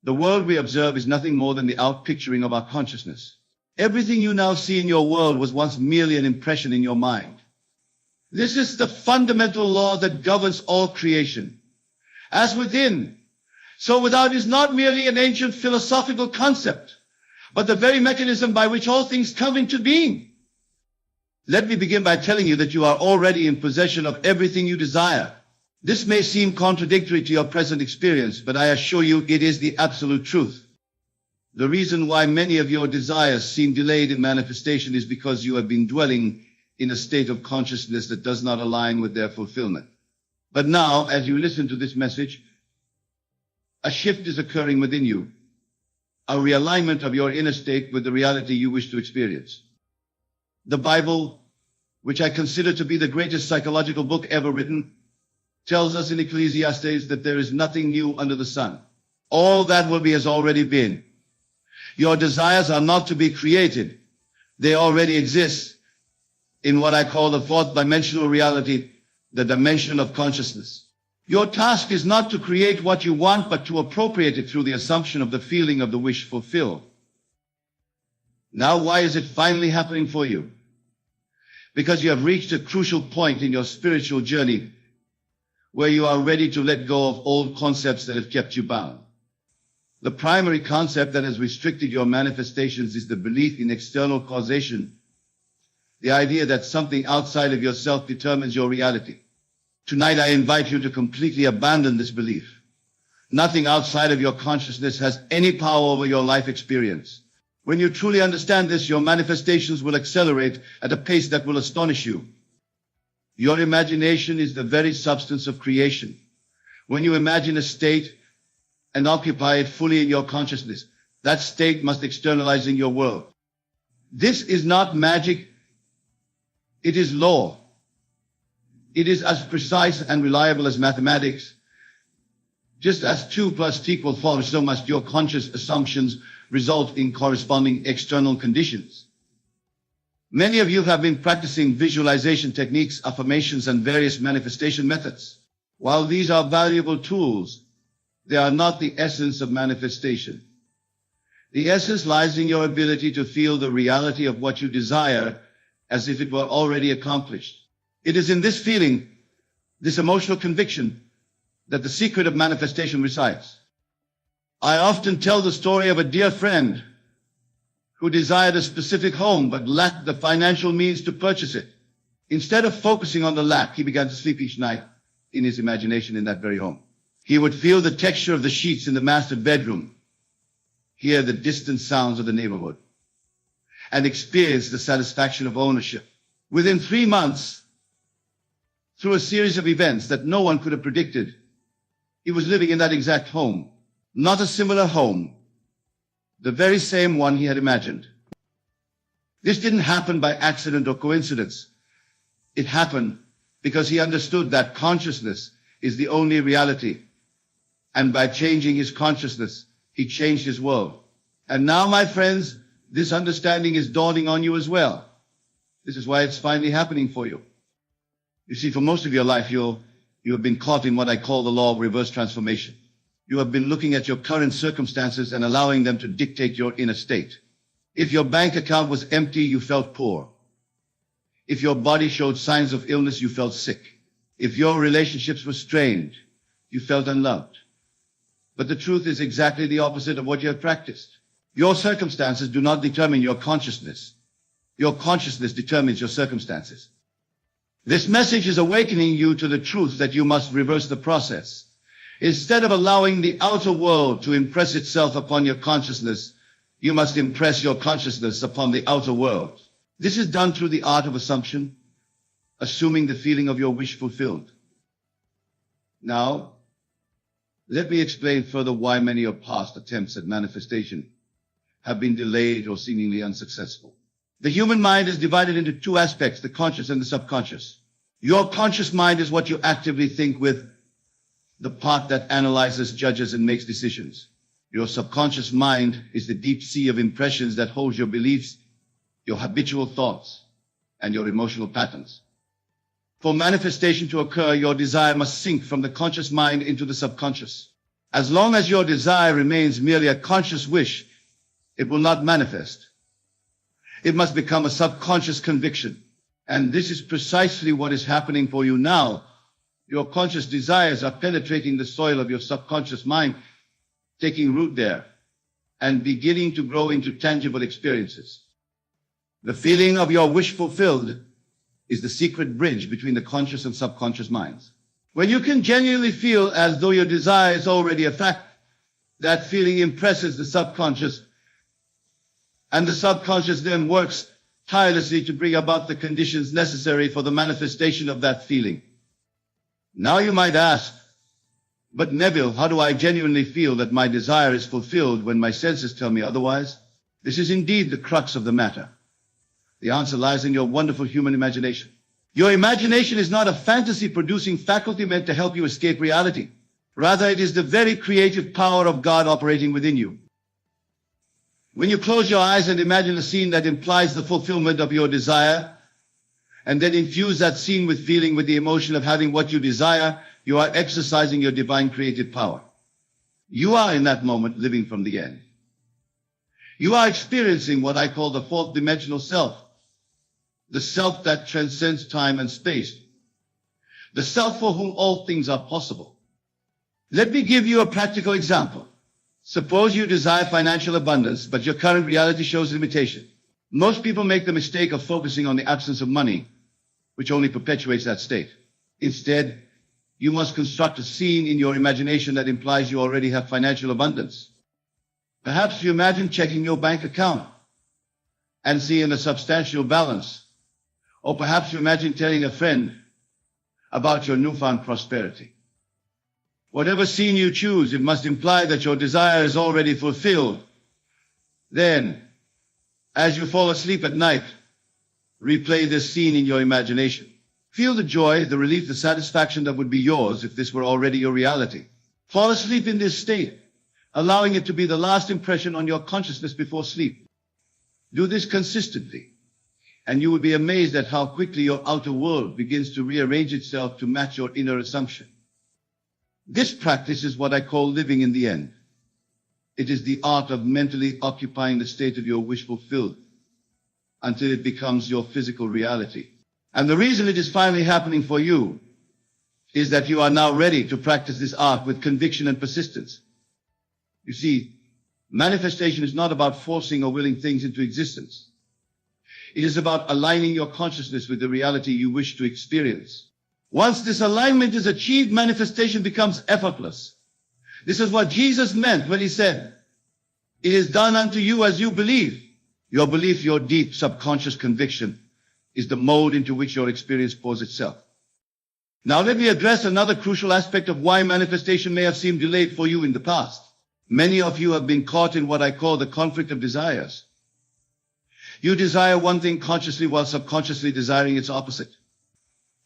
The world we observe is nothing more than the outpicturing of our consciousness. Everything you now see in your world was once merely an impression in your mind. This is the fundamental law that governs all creation. As within, so without is not merely an ancient philosophical concept, but the very mechanism by which all things come into being. Let me begin by telling you that you are already in possession of everything you desire. This may seem contradictory to your present experience, but I assure you it is the absolute truth. The reason why many of your desires seem delayed in manifestation is because you have been dwelling in a state of consciousness that does not align with their fulfillment. But now, as you listen to this message, a shift is occurring within you, a realignment of your inner state with the reality you wish to experience. The Bible, which I consider to be the greatest psychological book ever written, tells us in Ecclesiastes that there is nothing new under the sun. All that will be has already been. Your desires are not to be created. They already exist in what I call the fourth dimensional reality, the dimension of consciousness. Your task is not to create what you want, but to appropriate it through the assumption of the feeling of the wish fulfilled. Now, why is it finally happening for you? Because you have reached a crucial point in your spiritual journey where you are ready to let go of old concepts that have kept you bound. The primary concept that has restricted your manifestations is the belief in external causation, the idea that something outside of yourself determines your reality. Tonight I invite you to completely abandon this belief. Nothing outside of your consciousness has any power over your life experience. When you truly understand this, your manifestations will accelerate at a pace that will astonish you. Your imagination is the very substance of creation. When you imagine a state and occupy it fully in your consciousness, that state must externalize in your world. This is not magic. It is law. It is as precise and reliable as mathematics. Just as 2 + 2 = 4, so must your conscious assumptions result in corresponding external conditions. Many of you have been practicing visualization techniques, affirmations, and various manifestation methods. While these are valuable tools, they are not the essence of manifestation. The essence lies in your ability to feel the reality of what you desire as if it were already accomplished. It is in this feeling, this emotional conviction, that the secret of manifestation resides. I often tell the story of a dear friend who desired a specific home but lacked the financial means to purchase it. Instead of focusing on the lack, he began to sleep each night in his imagination in that very home. He would feel the texture of the sheets in the master bedroom, hear the distant sounds of the neighborhood, and experience the satisfaction of ownership. Within 3 months, through a series of events that no one could have predicted, he was living in that exact home. Not a similar home, the very same one he had imagined. This didn't happen by accident or coincidence. It happened because he understood that consciousness is the only reality. And by changing his consciousness, he changed his world. And now, my friends, this understanding is dawning on you as well. This is why it's finally happening for you. You see, for most of your life, you have been caught in what I call the law of reverse transformation. You have been looking at your current circumstances and allowing them to dictate your inner state. If your bank account was empty, you felt poor. If your body showed signs of illness, you felt sick. If your relationships were strained, you felt unloved. But the truth is exactly the opposite of what you have practiced. Your circumstances do not determine your consciousness. Your consciousness determines your circumstances. This message is awakening you to the truth that you must reverse the process. Instead of allowing the outer world to impress itself upon your consciousness, you must impress your consciousness upon the outer world. This is done through the art of assumption, assuming the feeling of your wish fulfilled. Now, let me explain further why many of past attempts at manifestation have been delayed or seemingly unsuccessful. The human mind is divided into 2 aspects, the conscious and the subconscious. Your conscious mind is what you actively think with, the part that analyzes, judges, and makes decisions. Your subconscious mind is the deep sea of impressions that holds your beliefs, your habitual thoughts, and your emotional patterns. For manifestation to occur, your desire must sink from the conscious mind into the subconscious. As long as your desire remains merely a conscious wish, it will not manifest. It must become a subconscious conviction. And this is precisely what is happening for you now. Your conscious desires are penetrating the soil of your subconscious mind, taking root there, and beginning to grow into tangible experiences. The feeling of your wish fulfilled is the secret bridge between the conscious and subconscious minds. When you can genuinely feel as though your desire is already a fact, that feeling impresses the subconscious, and the subconscious then works tirelessly to bring about the conditions necessary for the manifestation of that feeling. Now you might ask, but Neville, how do I genuinely feel that my desire is fulfilled when my senses tell me otherwise? This is indeed the crux of the matter. The answer lies in your wonderful human imagination. Your imagination is not a fantasy-producing faculty meant to help you escape reality. Rather, it is the very creative power of God operating within you. When you close your eyes and imagine a scene that implies the fulfillment of your desire, and then infuse that scene with feeling, with the emotion of having what you desire, you are exercising your divine creative power. You are in that moment living from the end. You are experiencing what I call the fourth dimensional self, the self that transcends time and space, the self for whom all things are possible. Let me give you a practical example. Suppose you desire financial abundance, but your current reality shows limitation. Most people make the mistake of focusing on the absence of money, which only perpetuates that state. Instead, you must construct a scene in your imagination that implies you already have financial abundance. Perhaps you imagine checking your bank account and seeing a substantial balance. Or perhaps you imagine telling a friend about your newfound prosperity. Whatever scene you choose, it must imply that your desire is already fulfilled. Then, as you fall asleep at night, replay this scene in your imagination. Feel the joy, the relief, the satisfaction that would be yours if this were already your reality. Fall asleep in this state, allowing it to be the last impression on your consciousness before sleep. Do this consistently, and you will be amazed at how quickly your outer world begins to rearrange itself to match your inner assumption. This practice is what I call living in the end. It is the art of mentally occupying the state of your wish fulfilled until it becomes your physical reality. And the reason it is finally happening for you is that you are now ready to practice this art with conviction and persistence. You see, manifestation is not about forcing or willing things into existence. It is about aligning your consciousness with the reality you wish to experience. Once this alignment is achieved, manifestation becomes effortless. This is what Jesus meant when he said, "It is done unto you as you believe." Your belief, your deep subconscious conviction, is the mold into which your experience pours itself. Now let me address another crucial aspect of why manifestation may have seemed delayed for you in the past. Many of you have been caught in what I call the conflict of desires. You desire one thing consciously while subconsciously desiring its opposite.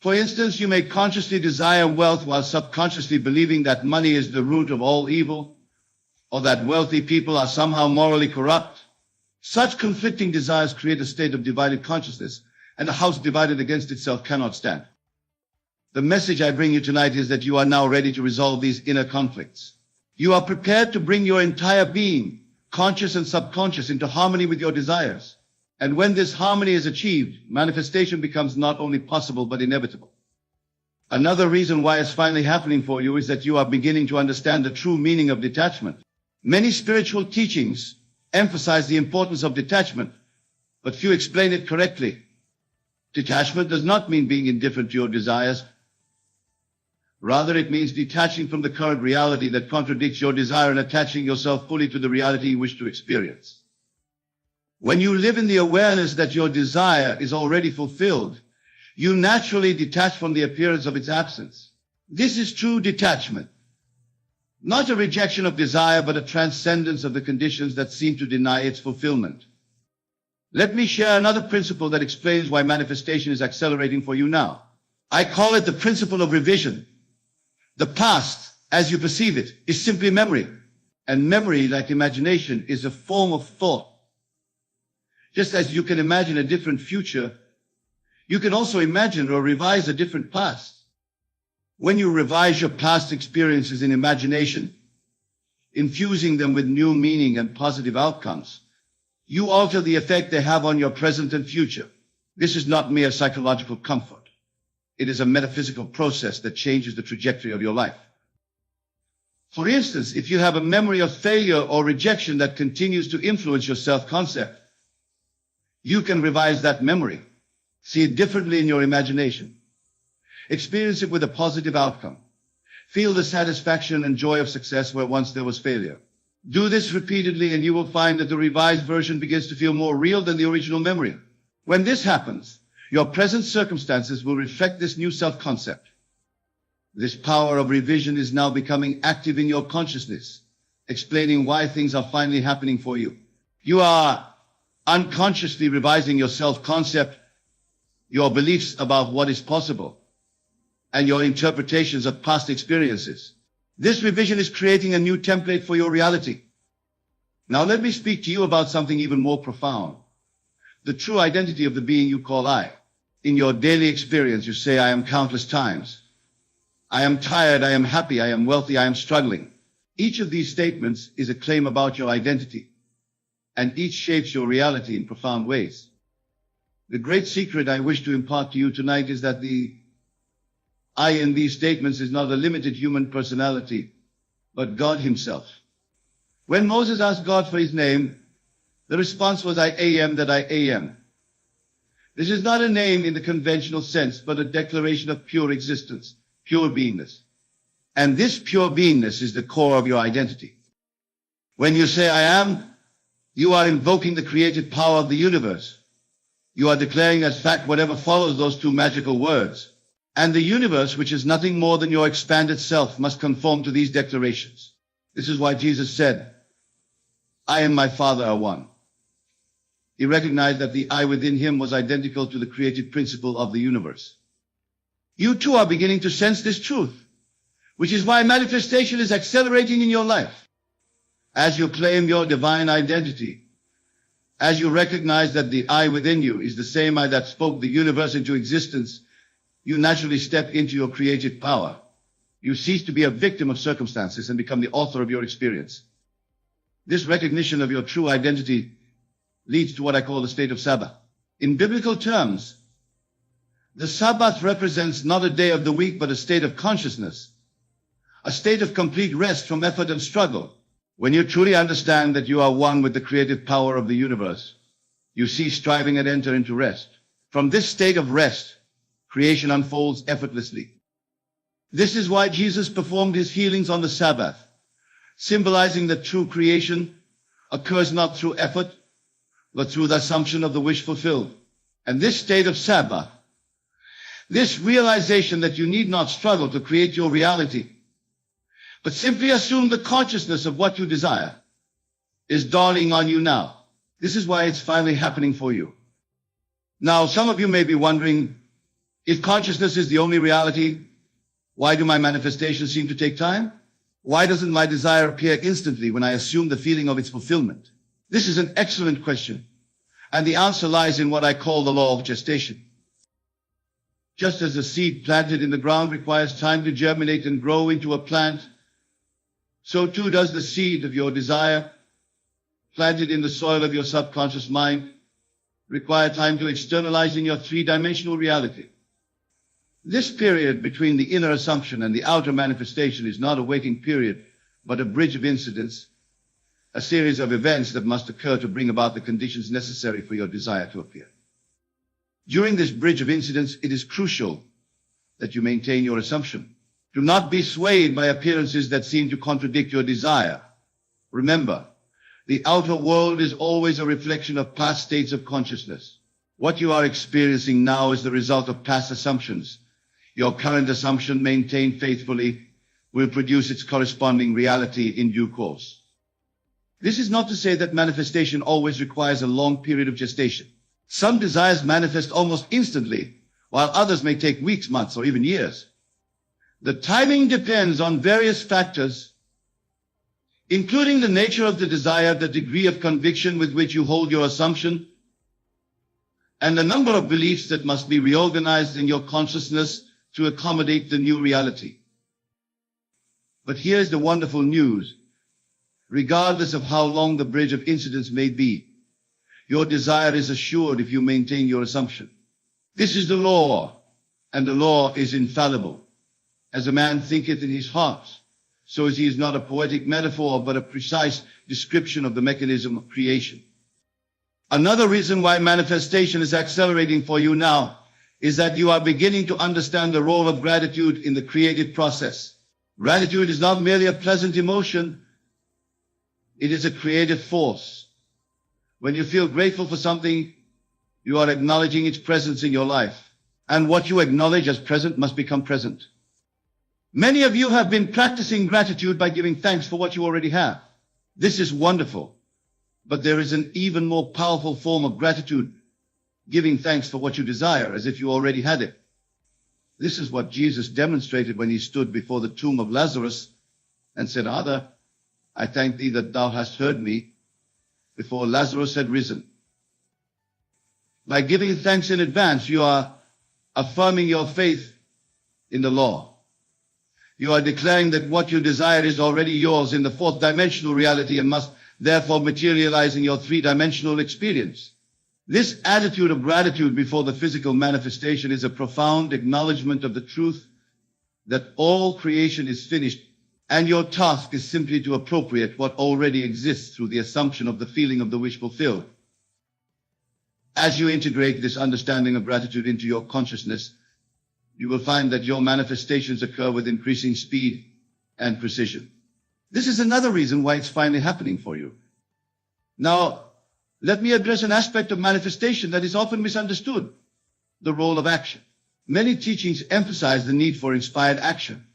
For instance, you may consciously desire wealth while subconsciously believing that money is the root of all evil, or that wealthy people are somehow morally corrupt. Such conflicting desires create a state of divided consciousness, and a house divided against itself cannot stand. The message I bring you tonight is that you are now ready to resolve these inner conflicts. You are prepared to bring your entire being, conscious and subconscious, into harmony with your desires. And when this harmony is achieved, manifestation becomes not only possible but inevitable. Another reason why it's finally happening for you is that you are beginning to understand the true meaning of detachment. Many spiritual teachings emphasize the importance of detachment, but few explain it correctly. Detachment does not mean being indifferent to your desires. Rather, it means detaching from the current reality that contradicts your desire and attaching yourself fully to the reality you wish to experience. When you live in the awareness that your desire is already fulfilled, you naturally detach from the appearance of its absence. This is true detachment. Not a rejection of desire, but a transcendence of the conditions that seem to deny its fulfillment. Let me share another principle that explains why manifestation is accelerating for you now. I call it the principle of revision. The past, as you perceive it, is simply memory. And memory, like imagination, is a form of thought. Just as you can imagine a different future, you can also imagine or revise a different past. When you revise your past experiences in imagination, infusing them with new meaning and positive outcomes, you alter the effect they have on your present and future. This is not mere psychological comfort. It is a metaphysical process that changes the trajectory of your life. For instance, if you have a memory of failure or rejection that continues to influence your self-concept, you can revise that memory. See it differently in your imagination. Experience it with a positive outcome. Feel the satisfaction and joy of success where once there was failure. Do this repeatedly and you will find that the revised version begins to feel more real than the original memory. When this happens, your present circumstances will reflect this new self-concept. This power of revision is now becoming active in your consciousness, explaining why things are finally happening for you. You are unconsciously revising your self-concept, your beliefs about what is possible, and your interpretations of past experiences. This revision is creating a new template for your reality. Now let me speak to you about something even more profound. The true identity of the being you call I. In your daily experience, you say, I am countless times. I am tired, I am happy, I am wealthy, I am struggling. Each of these statements is a claim about your identity, and each shapes your reality in profound ways. The great secret I wish to impart to you tonight is that the I in these statements is not a limited human personality, but God himself. When Moses asked God for his name, the response was, I am that I am. This is not a name in the conventional sense, but a declaration of pure existence, pure beingness. And this pure beingness is the core of your identity. When you say I am, you are invoking the creative power of the universe. You are declaring as fact whatever follows those two magical words. And the universe, which is nothing more than your expanded self, must conform to these declarations. This is why Jesus said, I and my Father are one. He recognized that the I within him was identical to the creative principle of the universe. You too are beginning to sense this truth, which is why manifestation is accelerating in your life. As you claim your divine identity, as you recognize that the I within you is the same I that spoke the universe into existence, you naturally step into your creative power. You cease to be a victim of circumstances and become the author of your experience. This recognition of your true identity leads to what I call the state of Sabbath. In biblical terms, the Sabbath represents not a day of the week, but a state of consciousness, a state of complete rest from effort and struggle. When you truly understand that you are one with the creative power of the universe, you cease striving and enter into rest. From this state of rest, creation unfolds effortlessly. This is why Jesus performed his healings on the Sabbath, symbolizing that true creation occurs not through effort, but through the assumption of the wish fulfilled. And this state of Sabbath, this realization that you need not struggle to create your reality, but simply assume the consciousness of what you desire, is dawning on you now. This is why it's finally happening for you. Now, some of you may be wondering, if consciousness is the only reality, why do my manifestations seem to take time? Why doesn't my desire appear instantly when I assume the feeling of its fulfillment? This is an excellent question, and the answer lies in what I call the law of gestation. Just as a seed planted in the ground requires time to germinate and grow into a plant, so too does the seed of your desire, planted in the soil of your subconscious mind, require time to externalize in your three-dimensional reality. This period between the inner assumption and the outer manifestation is not a waiting period, but a bridge of incidents, a series of events that must occur to bring about the conditions necessary for your desire to appear. During this bridge of incidents, it is crucial that you maintain your assumption. Do not be swayed by appearances that seem to contradict your desire. Remember, the outer world is always a reflection of past states of consciousness. What you are experiencing now is the result of past assumptions. Your current assumption, maintained faithfully, will produce its corresponding reality in due course. This is not to say that manifestation always requires a long period of gestation. Some desires manifest almost instantly, while others may take weeks, months, or even years. The timing depends on various factors, including the nature of the desire, the degree of conviction with which you hold your assumption, and the number of beliefs that must be reorganized in your consciousness to accommodate the new reality. But here's the wonderful news. regardless of how long the bridge of incidents may be. Your desire is assured if you maintain your assumption. This is the law, and the law is infallible. As a man thinketh in his heart, so is he is not a poetic metaphor, but a precise description of the mechanism of creation. Another reason why manifestation is accelerating for you now is that you are beginning to understand the role of gratitude in the creative process. Gratitude is not merely a pleasant emotion, it is a creative force. When you feel grateful for something, you are acknowledging its presence in your life. And what you acknowledge as present must become present. Many of you have been practicing gratitude by giving thanks for what you already have. This is wonderful. But there is an even more powerful form of gratitude, giving thanks for what you desire as if you already had it. This is what Jesus demonstrated when he stood before the tomb of Lazarus and said, Father, I thank thee that thou hast heard me before Lazarus had risen. By giving thanks in advance, you are affirming your faith in the law. You are declaring that what you desire is already yours in the fourth dimensional reality and must therefore materialize in your three-dimensional experience. This attitude of gratitude before the physical manifestation is a profound acknowledgement of the truth that all creation is finished, and your task is simply to appropriate what already exists through the assumption of the feeling of the wish fulfilled. As you integrate this understanding of gratitude into your consciousness, you will find that your manifestations occur with increasing speed and precision. This is another reason why it's finally happening for you. Now, let me address an aspect of manifestation that is often misunderstood, the role of action. Many teachings emphasize the need for inspired action,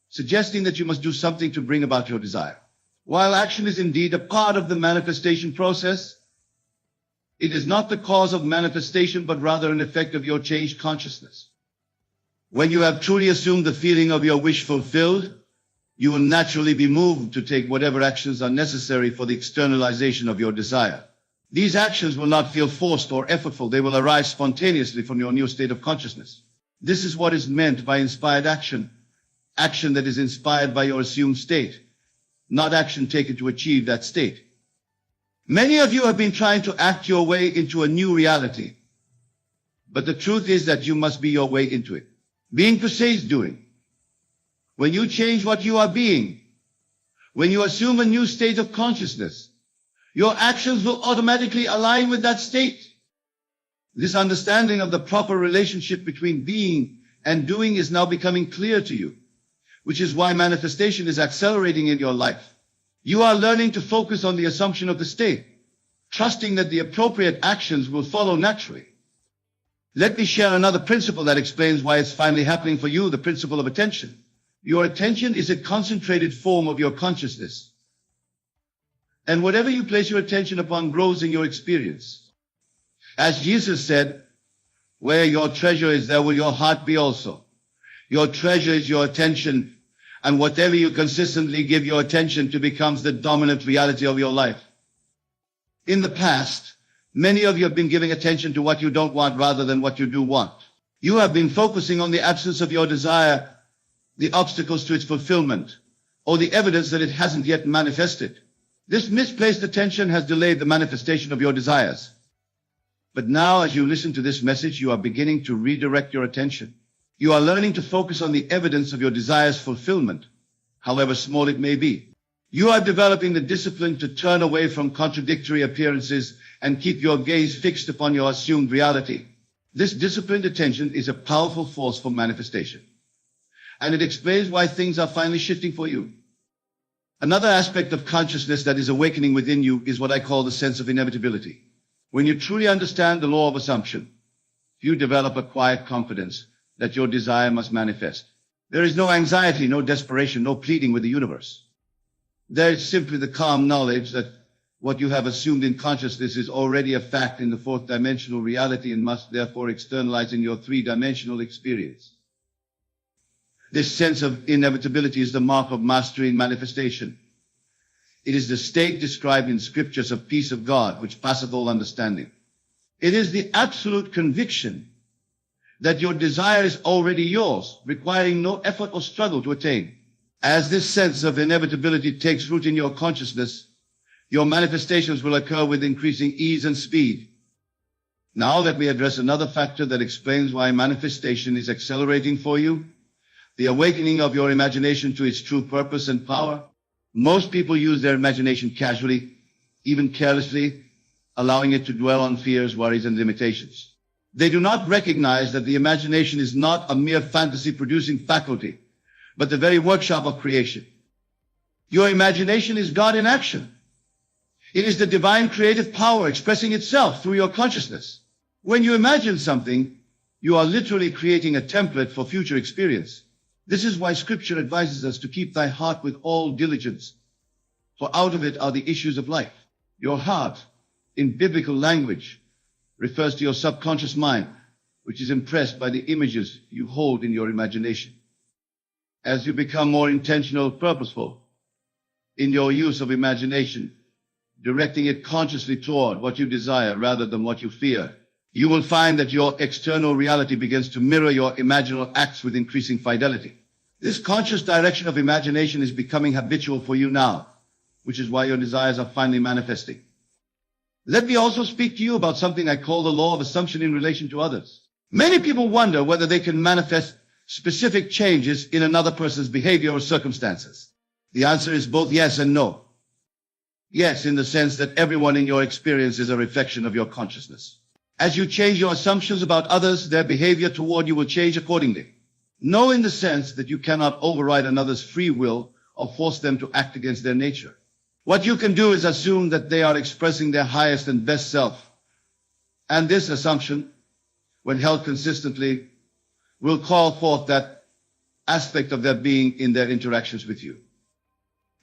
suggesting that you must do something to bring about your desire. While action is indeed a part of the manifestation process, it is not the cause of manifestation, but rather an effect of your changed consciousness. When you have truly assumed the feeling of your wish fulfilled, you will naturally be moved to take whatever actions are necessary for the externalization of your desire. These actions will not feel forced or effortful. They will arise spontaneously from your new state of consciousness. This is what is meant by inspired action. Action that is inspired by your assumed state, not action taken to achieve that state. Many of you have been trying to act your way into a new reality. But the truth is that you must be your way into it. Being precedes doing. When you change what you are being, when you assume a new state of consciousness, your actions will automatically align with that state. This understanding of the proper relationship between being and doing is now becoming clear to you, which is why manifestation is accelerating in your life. You are learning to focus on the assumption of the state, trusting that the appropriate actions will follow naturally. Let me share another principle that explains why it's finally happening for you, the principle of attention. Your attention is a concentrated form of your consciousness. And whatever you place your attention upon grows in your experience. As Jesus said, where your treasure is, there will your heart be also. Your treasure is your attention, and whatever you consistently give your attention to becomes the dominant reality of your life. In the past, many of you have been giving attention to what you don't want rather than what you do want. You have been focusing on the absence of your desire, the obstacles to its fulfillment, or the evidence that it hasn't yet manifested. This misplaced attention has delayed the manifestation of your desires. But now, as you listen to this message, you are beginning to redirect your attention. You are learning to focus on the evidence of your desire's fulfillment, however small it may be. You are developing the discipline to turn away from contradictory appearances and keep your gaze fixed upon your assumed reality. This disciplined attention is a powerful force for manifestation. And it explains why things are finally shifting for you. Another aspect of consciousness that is awakening within you is what I call the sense of inevitability. When you truly understand the law of assumption, you develop a quiet confidence that your desire must manifest. There is no anxiety, no desperation, no pleading with the universe. There is simply the calm knowledge that what you have assumed in consciousness is already a fact in the fourth dimensional reality and must therefore externalize in your three-dimensional experience. This sense of inevitability is the mark of mastery in manifestation. It is the state described in scriptures of peace of God, which passeth all understanding. It is the absolute conviction that your desire is already yours, requiring no effort or struggle to attain. As this sense of inevitability takes root in your consciousness, Your manifestations will occur with increasing ease and speed. Now let me address another factor that explains why manifestation is accelerating for you, the awakening of your imagination to its true purpose and power. Most people use their imagination casually, even carelessly, allowing it to dwell on fears, worries, and limitations. They do not recognize that the imagination is not a mere fantasy-producing faculty, but the very workshop of creation. Your imagination is God in action. It is the divine creative power expressing itself through your consciousness. When you imagine something, you are literally creating a template for future experience. This is why Scripture advises us to keep thy heart with all diligence, for out of it are the issues of life. Your heart, in biblical language, refers to your subconscious mind, which is impressed by the images you hold in your imagination. As you become more intentional, purposeful in your use of imagination, directing it consciously toward what you desire rather than what you fear, you will find that your external reality begins to mirror your imaginal acts with increasing fidelity. This conscious direction of imagination is becoming habitual for you now, which is why your desires are finally manifesting. Let me also speak to you about something I call the law of assumption in relation to others. Many people wonder whether they can manifest specific changes in another person's behavior or circumstances. The answer is both yes and no. Yes, in the sense that everyone in your experience is a reflection of your consciousness. As you change your assumptions about others, their behavior toward you will change accordingly. No, in the sense that you cannot override another's free will or force them to act against their nature. What you can do is assume that they are expressing their highest and best self. And this assumption, when held consistently, will call forth that aspect of their being in their interactions with you.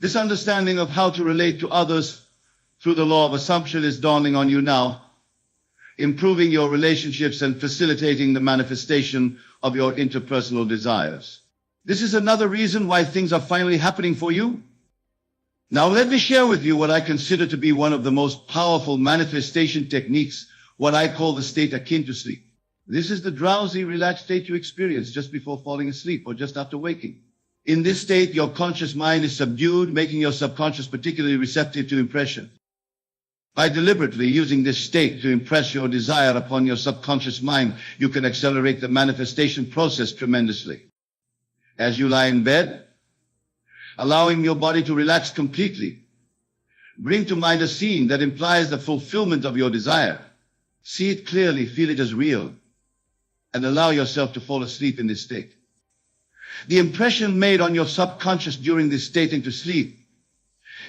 This understanding of how to relate to others through the law of assumption is dawning on you now, improving your relationships and facilitating the manifestation of your interpersonal desires. This is another reason why things are finally happening for you. Now let me share with you what I consider to be one of the most powerful manifestation techniques, what I call the state akin to sleep. This is the drowsy, relaxed state you experience just before falling asleep or just after waking. In this state, your conscious mind is subdued, making your subconscious particularly receptive to impression. By deliberately using this state to impress your desire upon your subconscious mind, you can accelerate the manifestation process tremendously. As you lie in bed, allowing your body to relax completely, bring to mind a scene that implies the fulfillment of your desire. See it clearly, feel it as real, and allow yourself to fall asleep in this state. The impression made on your subconscious during this state into sleep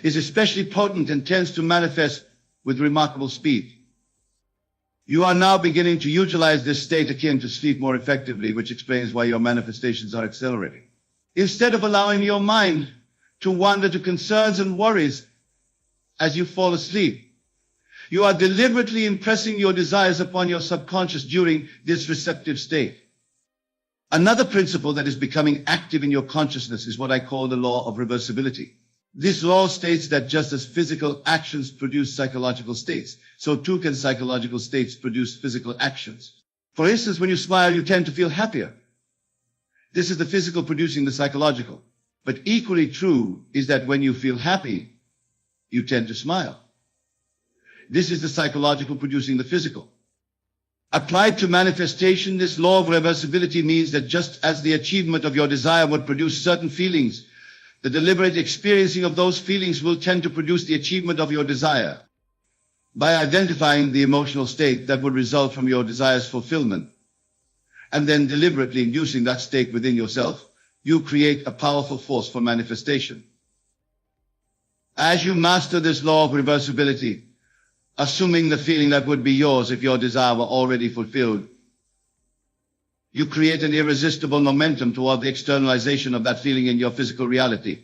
is especially potent and tends to manifest with remarkable speed. You are now beginning to utilize this state akin to sleep more effectively, which explains why your manifestations are accelerating. Instead of allowing your mind to wander to concerns and worries as you fall asleep, you are deliberately impressing your desires upon your subconscious during this receptive state. Another principle that is becoming active in your consciousness is what I call the law of reversibility. This law states that just as physical actions produce psychological states, so too can psychological states produce physical actions. For instance, when you smile, you tend to feel happier. This is the physical producing the psychological. But equally true is that when you feel happy, you tend to smile. This is the psychological producing the physical. Applied to manifestation, this law of reversibility means that just as the achievement of your desire would produce certain feelings, the deliberate experiencing of those feelings will tend to produce the achievement of your desire. By identifying the emotional state that would result from your desire's fulfillment, and then deliberately inducing that state within yourself, you create a powerful force for manifestation. As you master this law of reversibility, assuming the feeling that would be yours if your desire were already fulfilled, you create an irresistible momentum toward the externalization of that feeling in your physical reality.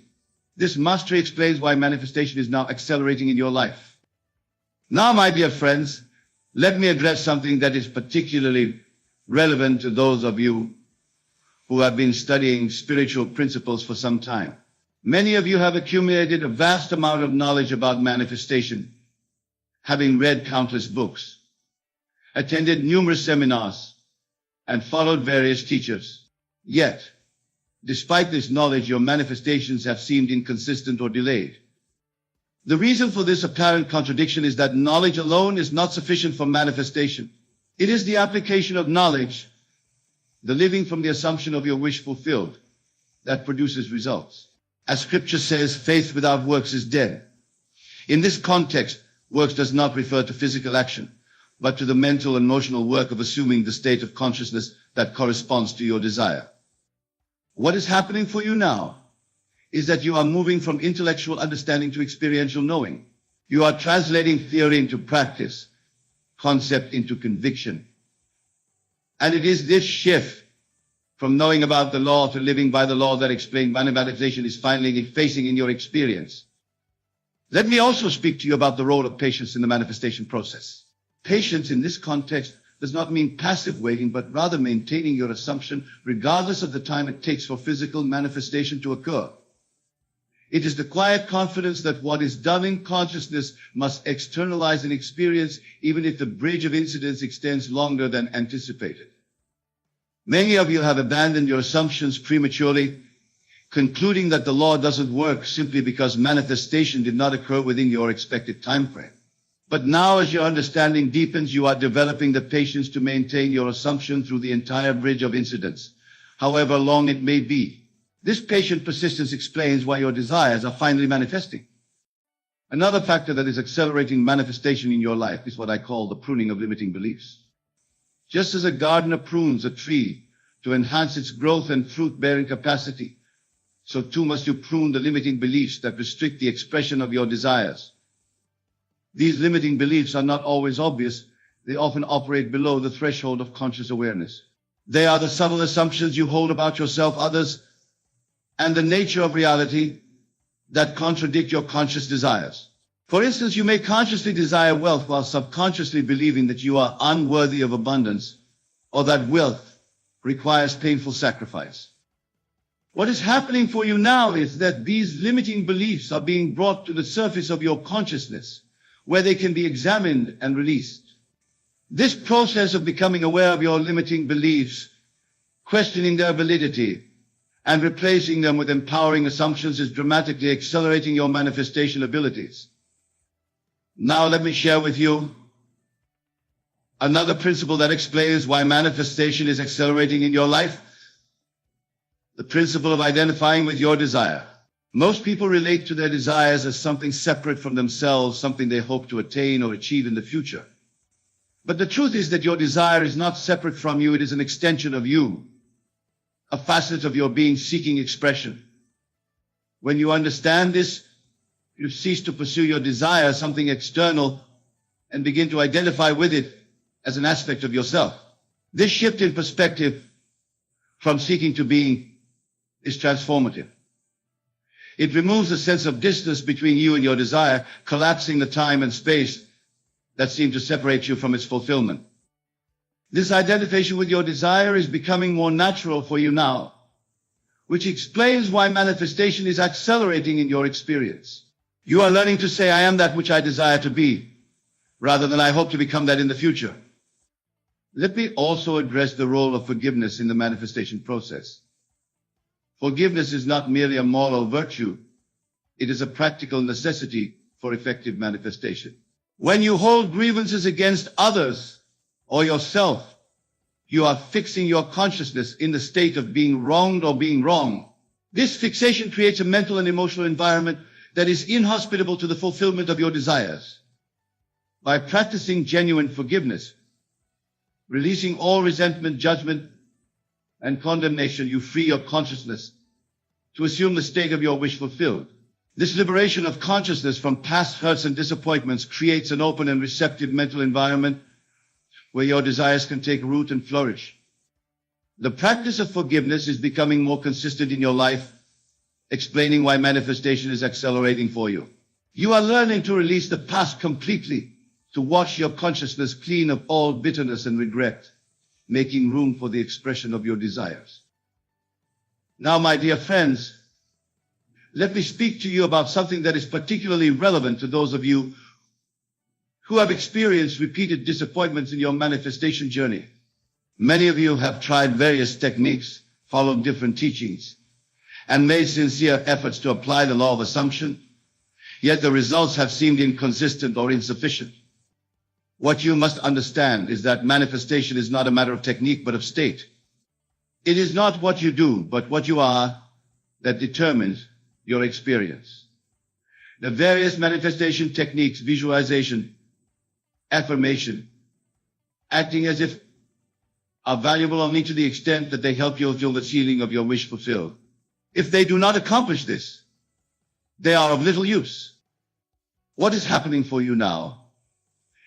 This mastery explains why manifestation is now accelerating in your life. Now, my dear friends, let me address something that is particularly relevant to those of you who have been studying spiritual principles for some time. Many of you have accumulated a vast amount of knowledge about manifestation, having read countless books, attended numerous seminars, and followed various teachers. Yet, despite this knowledge, your manifestations have seemed inconsistent or delayed. The reason for this apparent contradiction is that knowledge alone is not sufficient for manifestation. It is the application of knowledge, the living from the assumption of your wish fulfilled, that produces results. As scripture says, faith without works is dead. In this context, works does not refer to physical action, but to the mental and emotional work of assuming the state of consciousness that corresponds to your desire. What is happening for you now is that you are moving from intellectual understanding to experiential knowing. You are translating theory into practice, concept into conviction. And it is this shift from knowing about the law to living by the law that explained manifestation is finally facing in your experience. Let me also speak to you about the role of patience in the manifestation process. Patience in this context does not mean passive waiting, but rather maintaining your assumption regardless of the time it takes for physical manifestation to occur. It is the quiet confidence that what is done in consciousness must externalize an experience, even if the bridge of incidents extends longer than anticipated. Many of you have abandoned your assumptions prematurely, concluding that the law doesn't work simply because manifestation did not occur within your expected time frame. But now, as your understanding deepens, you are developing the patience to maintain your assumption through the entire bridge of incidents, however long it may be. This patient persistence explains why your desires are finally manifesting. Another factor that is accelerating manifestation in your life is what I call the pruning of limiting beliefs. Just as a gardener prunes a tree to enhance its growth and fruit-bearing capacity, so too must you prune the limiting beliefs that restrict the expression of your desires. These limiting beliefs are not always obvious. They often operate below the threshold of conscious awareness. They are the subtle assumptions you hold about yourself, others, and the nature of reality that contradict your conscious desires. For instance, you may consciously desire wealth while subconsciously believing that you are unworthy of abundance, or that wealth requires painful sacrifice. What is happening for you now is that these limiting beliefs are being brought to the surface of your consciousness, where they can be examined and released. This process of becoming aware of your limiting beliefs, questioning their validity, and replacing them with empowering assumptions is dramatically accelerating your manifestation abilities. Now let me share with you another principle that explains why manifestation is accelerating in your life. The principle of identifying with your desire. Most people relate to their desires as something separate from themselves, something they hope to attain or achieve in the future. But the truth is that your desire is not separate from you. It is an extension of you, a facet of your being seeking expression. When you understand this, you cease to pursue your desire, something external, and begin to identify with it as an aspect of yourself. This shift in perspective from seeking to being is transformative. It removes a sense of distance between you and your desire, collapsing the time and space that seem to separate you from its fulfillment. This identification with your desire is becoming more natural for you now, which explains why manifestation is accelerating in your experience. You are learning to say, I am that which I desire to be, rather than I hope to become that in the future. Let me also address the role of forgiveness in the manifestation process. Forgiveness is not merely a moral virtue. It is a practical necessity for effective manifestation. When you hold grievances against others or yourself, you are fixing your consciousness in the state of being wronged or being wrong. This fixation creates a mental and emotional environment that is inhospitable to the fulfillment of your desires. By practicing genuine forgiveness, releasing all resentment, judgment, and condemnation, you free your consciousness to assume the state of your wish fulfilled. This liberation of consciousness from past hurts and disappointments creates an open and receptive mental environment where your desires can take root and flourish. The practice of forgiveness is becoming more consistent in your life, explaining why manifestation is accelerating for you. You are learning to release the past completely, to wash your consciousness clean of all bitterness and regret, making room for the expression of your desires. Now, my dear friends, let me speak to you about something that is particularly relevant to those of you who have experienced repeated disappointments in your manifestation journey. Many of you have tried various techniques, followed different teachings, and made sincere efforts to apply the law of assumption yet the results have seemed inconsistent or insufficient. What you must understand is that manifestation is not a matter of technique but of state. It is not what you do, but what you are that determines your experience. The various manifestation techniques, visualization, affirmation, acting as if, are valuable only to the extent that they help you feel the feeling of your wish fulfilled. If they do not accomplish this, they are of little use. What is happening for you now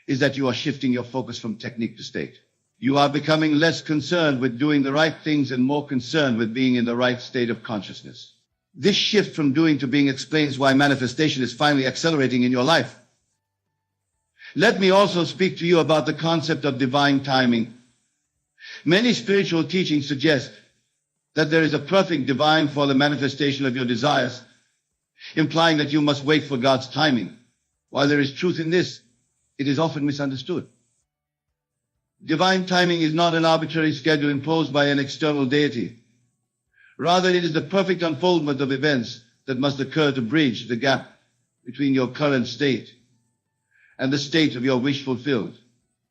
is that you are shifting your focus from technique to state. You are becoming less concerned with doing the right things and more concerned with being in the right state of consciousness. This shift from doing to being explains why manifestation is finally accelerating in your life. Let me also speak to you about the concept of divine timing. Many spiritual teachings suggest that there is a perfect divine for the manifestation of your desires, implying that you must wait for God's timing. While there is truth in this, it is often misunderstood. Divine timing is not an arbitrary schedule imposed by an external deity. Rather, it is the perfect unfoldment of events that must occur to bridge the gap between your current state and the state of your wish fulfilled.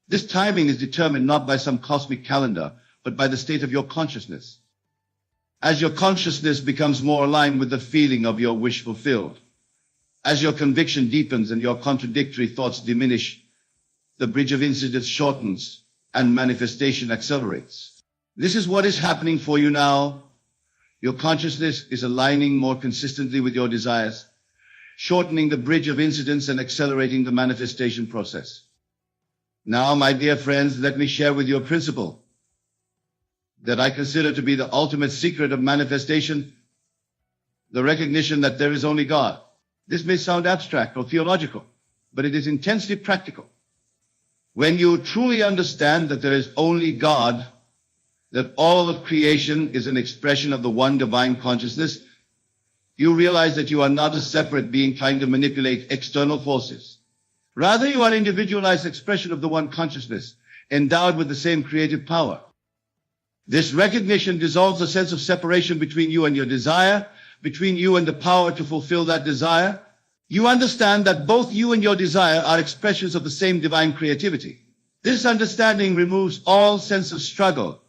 This timing is determined not by some cosmic calendar, but by the state of your consciousness. As your consciousness becomes more aligned with the feeling of your wish fulfilled, as your conviction deepens and your contradictory thoughts diminish, the bridge of incidents shortens and manifestation accelerates. This is what is happening for you now. Your consciousness is aligning more consistently with your desires, shortening the bridge of incidents and accelerating the manifestation process. Now, my dear friends, let me share with you a principle that I consider to be the ultimate secret of manifestation, the recognition that there is only God. This may sound abstract or theological, but it is intensely practical. When you truly understand that there is only God, that all of creation is an expression of the one divine consciousness, you realize that you are not a separate being trying to manipulate external forces. Rather, you are an individualized expression of the one consciousness, endowed with the same creative power. This recognition dissolves a sense of separation between you and your desire, between you and the power to fulfill that desire. You understand that both you and your desire are expressions of the same divine creativity. This understanding removes all sense of struggle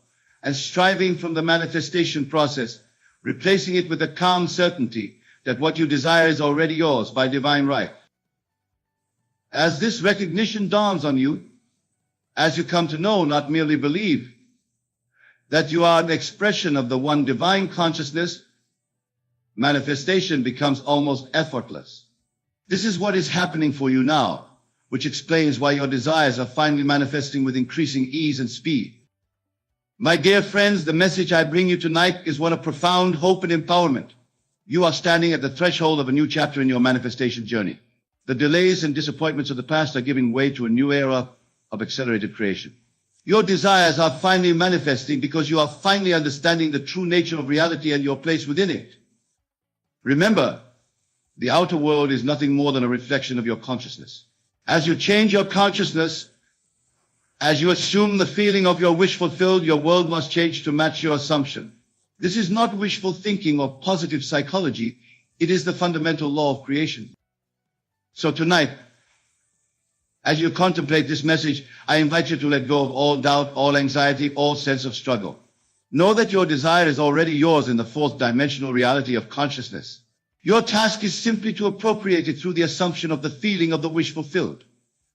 and striving from the manifestation process, replacing it with a calm certainty that what you desire is already yours by divine right. As this recognition dawns on you, as you come to know, not merely believe, that you are an expression of the one divine consciousness, manifestation becomes almost effortless. This is what is happening for you now, which explains why your desires are finally manifesting with increasing ease and speed. My dear friends, the message I bring you tonight is one of profound hope and empowerment. You are standing at the threshold of a new chapter in your manifestation journey. The delays and disappointments of the past are giving way to a new era of accelerated creation. Your desires are finally manifesting because you are finally understanding the true nature of reality and your place within it. Remember, the outer world is nothing more than a reflection of your consciousness. As you change your consciousness, as you assume the feeling of your wish fulfilled, your world must change to match your assumption. This is not wishful thinking or positive psychology. It is the fundamental law of creation. So tonight, as you contemplate this message, I invite you to let go of all doubt, all anxiety, all sense of struggle. Know that your desire is already yours in the fourth dimensional reality of consciousness. Your task is simply to appropriate it through the assumption of the feeling of the wish fulfilled.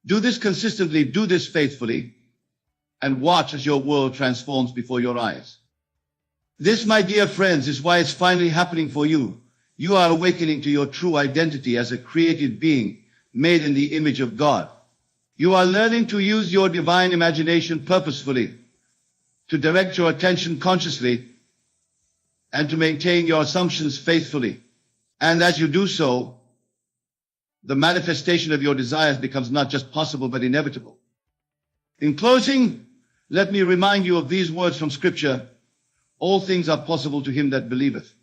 Do this consistently, do this faithfully, and watch as your world transforms before your eyes. This, my dear friends, is why it's finally happening for you. You are awakening to your true identity as a created being made in the image of God. You are learning to use your divine imagination purposefully, to direct your attention consciously, and to maintain your assumptions faithfully. And as you do so, the manifestation of your desires becomes not just possible, but inevitable. In closing, let me remind you of these words from Scripture. All things are possible to him that believeth.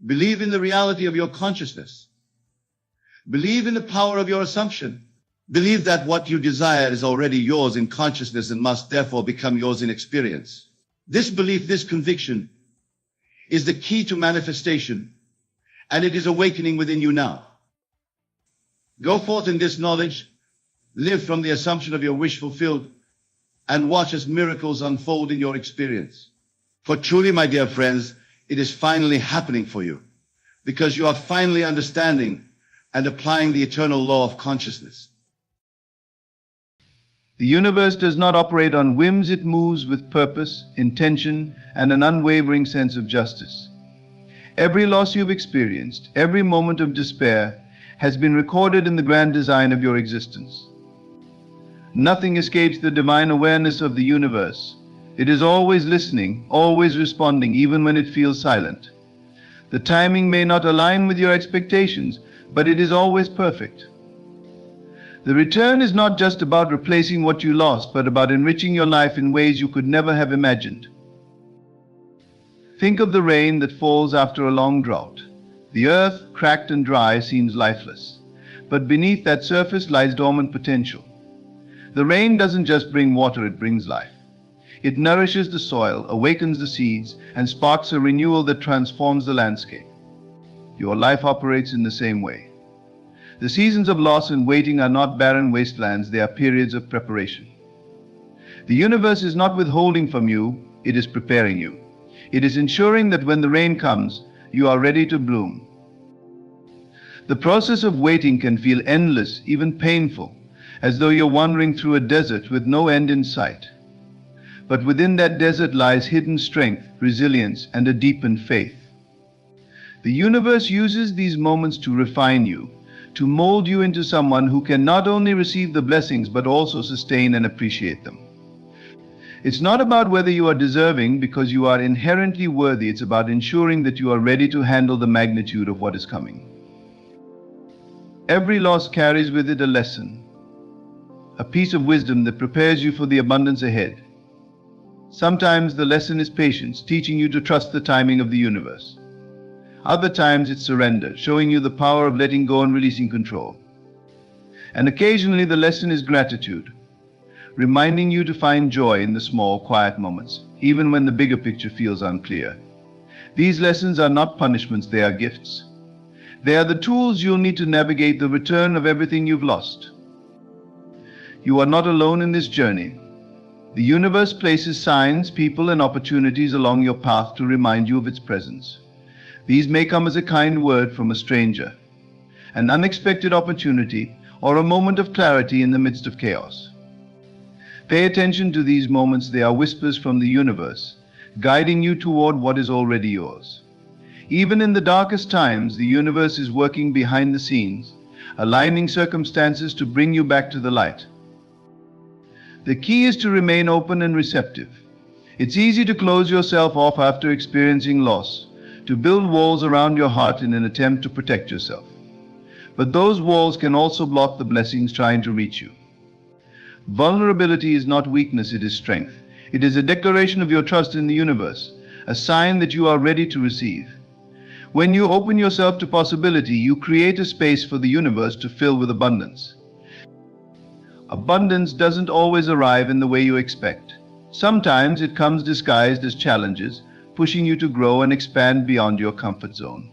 Believe in the reality of your consciousness. Believe in the power of your assumption. Believe that what you desire is already yours in consciousness and must therefore become yours in experience. This belief, this conviction, is the key to manifestation, and it is awakening within you now. Go forth in this knowledge, live from the assumption of your wish fulfilled, and watch as miracles unfold in your experience. For truly, my dear friends, it is finally happening for you, because you are finally understanding and applying the eternal law of consciousness. The universe does not operate on whims, it moves with purpose, intention, and an unwavering sense of justice. Every loss you've experienced, every moment of despair, has been recorded in the grand design of your existence. Nothing escapes the divine awareness of the universe. It is always listening, always responding, even when it feels silent. The timing may not align with your expectations, but it is always perfect. The return is not just about replacing what you lost, but about enriching your life in ways you could never have imagined. Think of the rain that falls after a long drought. The earth, cracked and dry, seems lifeless, but beneath that surface lies dormant potential. The rain doesn't just bring water, it brings life. It nourishes the soil, awakens the seeds, and sparks a renewal that transforms the landscape. Your life operates in the same way. The seasons of loss and waiting are not barren wastelands, they are periods of preparation. The universe is not withholding from you, it is preparing you. It is ensuring that when the rain comes, you are ready to bloom. The process of waiting can feel endless, even painful, as though you're wandering through a desert with no end in sight. But within that desert lies hidden strength, resilience, and a deepened faith. The universe uses these moments to refine you, to mold you into someone who can not only receive the blessings but also sustain and appreciate them. It's not about whether you are deserving, because you are inherently worthy. It's about ensuring that you are ready to handle the magnitude of what is coming. Every loss carries with it a lesson, a piece of wisdom that prepares you for the abundance ahead. Sometimes the lesson is patience, teaching you to trust the timing of the universe. Other times it's surrender, showing you the power of letting go and releasing control. And occasionally the lesson is gratitude, reminding you to find joy in the small, quiet moments, even when the bigger picture feels unclear. These lessons are not punishments, they are gifts. They are the tools you'll need to navigate the return of everything you've lost. You are not alone in this journey. The universe places signs, people, and opportunities along your path to remind you of its presence. These may come as a kind word from a stranger, an unexpected opportunity, or a moment of clarity in the midst of chaos. Pay attention to these moments. They are whispers from the universe, guiding you toward what is already yours. Even in the darkest times, the universe is working behind the scenes, aligning circumstances to bring you back to the light. The key is to remain open and receptive. It's easy to close yourself off after experiencing loss, to build walls around your heart in an attempt to protect yourself. But those walls can also block the blessings trying to reach you. Vulnerability is not weakness, it is strength. It is a declaration of your trust in the universe, a sign that you are ready to receive. When you open yourself to possibility, you create a space for the universe to fill with abundance. Abundance doesn't always arrive in the way you expect. Sometimes it comes disguised as challenges, pushing you to grow and expand beyond your comfort zone.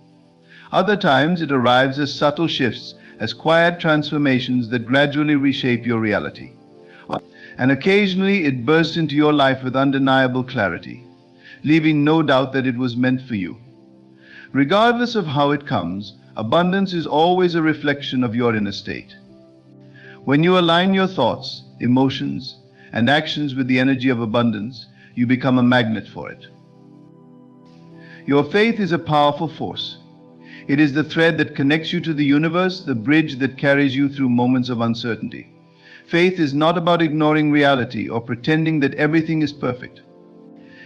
Other times it arrives as subtle shifts, as quiet transformations that gradually reshape your reality. And occasionally it bursts into your life with undeniable clarity, leaving no doubt that it was meant for you. Regardless of how it comes, abundance is always a reflection of your inner state. When you align your thoughts, emotions, and actions with the energy of abundance, you become a magnet for it. Your faith is a powerful force. It is the thread that connects you to the universe, the bridge that carries you through moments of uncertainty. Faith is not about ignoring reality or pretending that everything is perfect.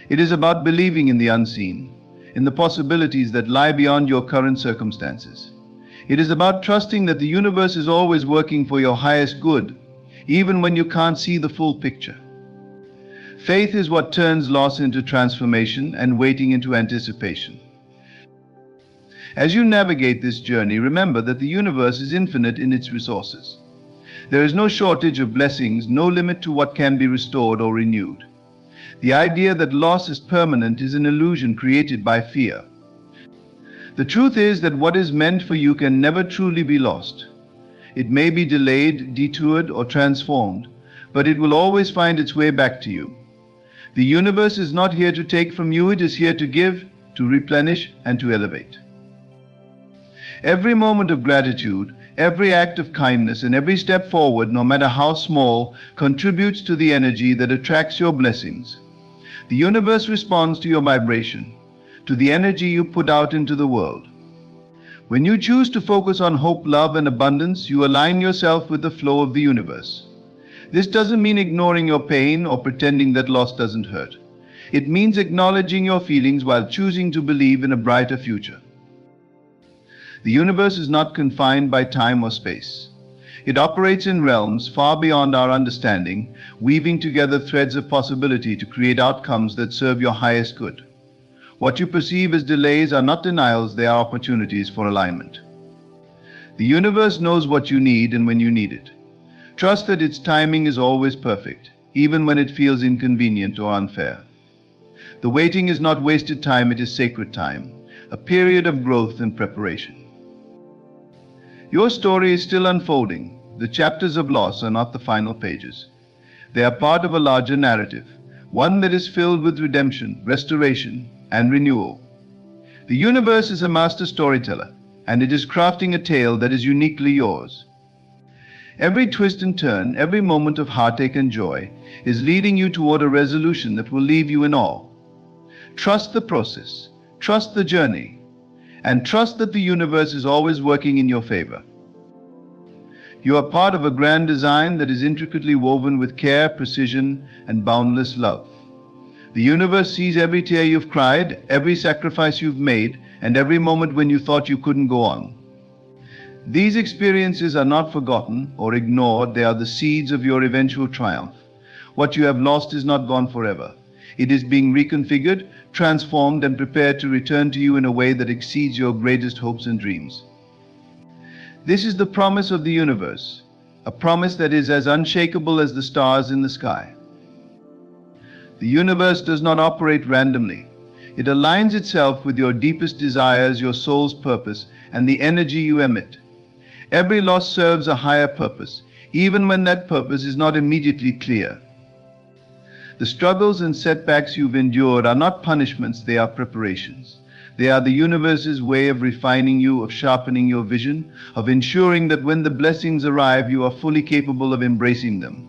It is about believing in the unseen, in the possibilities that lie beyond your current circumstances. It is about trusting that the universe is always working for your highest good, even when you can't see the full picture. Faith is what turns loss into transformation and waiting into anticipation. As you navigate this journey, remember that the universe is infinite in its resources. There is no shortage of blessings, no limit to what can be restored or renewed. The idea that loss is permanent is an illusion created by fear. The truth is that what is meant for you can never truly be lost. It may be delayed, detoured, or transformed, but it will always find its way back to you. The universe is not here to take from you, it is here to give, to replenish, and to elevate. Every moment of gratitude, every act of kindness, and every step forward, no matter how small, contributes to the energy that attracts your blessings. The universe responds to your vibration, to the energy you put out into the world. When you choose to focus on hope, love, and abundance, you align yourself with the flow of the universe. This doesn't mean ignoring your pain or pretending that loss doesn't hurt. It means acknowledging your feelings while choosing to believe in a brighter future. The universe is not confined by time or space. It operates in realms far beyond our understanding, weaving together threads of possibility to create outcomes that serve your highest good. What you perceive as delays are not denials, they are opportunities for alignment. The universe knows what you need and when you need it. Trust that its timing is always perfect, even when it feels inconvenient or unfair. The waiting is not wasted time, it is sacred time, a period of growth and preparation. Your story is still unfolding. The chapters of loss are not the final pages. They are part of a larger narrative, one that is filled with redemption, restoration, and renewal. The universe is a master storyteller, and it is crafting a tale that is uniquely yours. Every twist and turn, every moment of heartache and joy is leading you toward a resolution that will leave you in awe. Trust the process, trust the journey, and trust that the universe is always working in your favor. You are part of a grand design that is intricately woven with care, precision, and boundless love. The universe sees every tear you've cried, every sacrifice you've made, and every moment when you thought you couldn't go on. These experiences are not forgotten or ignored, they are the seeds of your eventual triumph. What you have lost is not gone forever. It is being reconfigured, transformed, and prepared to return to you in a way that exceeds your greatest hopes and dreams. This is the promise of the universe, a promise that is as unshakable as the stars in the sky. The universe does not operate randomly. It aligns itself with your deepest desires, your soul's purpose, and the energy you emit. Every loss serves a higher purpose, even when that purpose is not immediately clear. The struggles and setbacks you've endured are not punishments, they are preparations. They are the universe's way of refining you, of sharpening your vision, of ensuring that when the blessings arrive, you are fully capable of embracing them.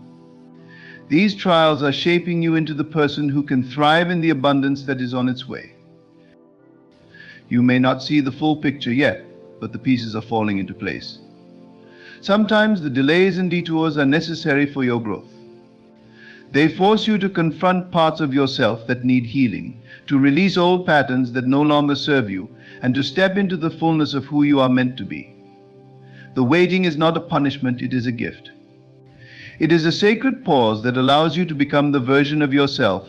These trials are shaping you into the person who can thrive in the abundance that is on its way. You may not see the full picture yet, but the pieces are falling into place. Sometimes the delays and detours are necessary for your growth. They force you to confront parts of yourself that need healing, to release old patterns that no longer serve you, and to step into the fullness of who you are meant to be. The waiting is not a punishment, it is a gift. It is a sacred pause that allows you to become the version of yourself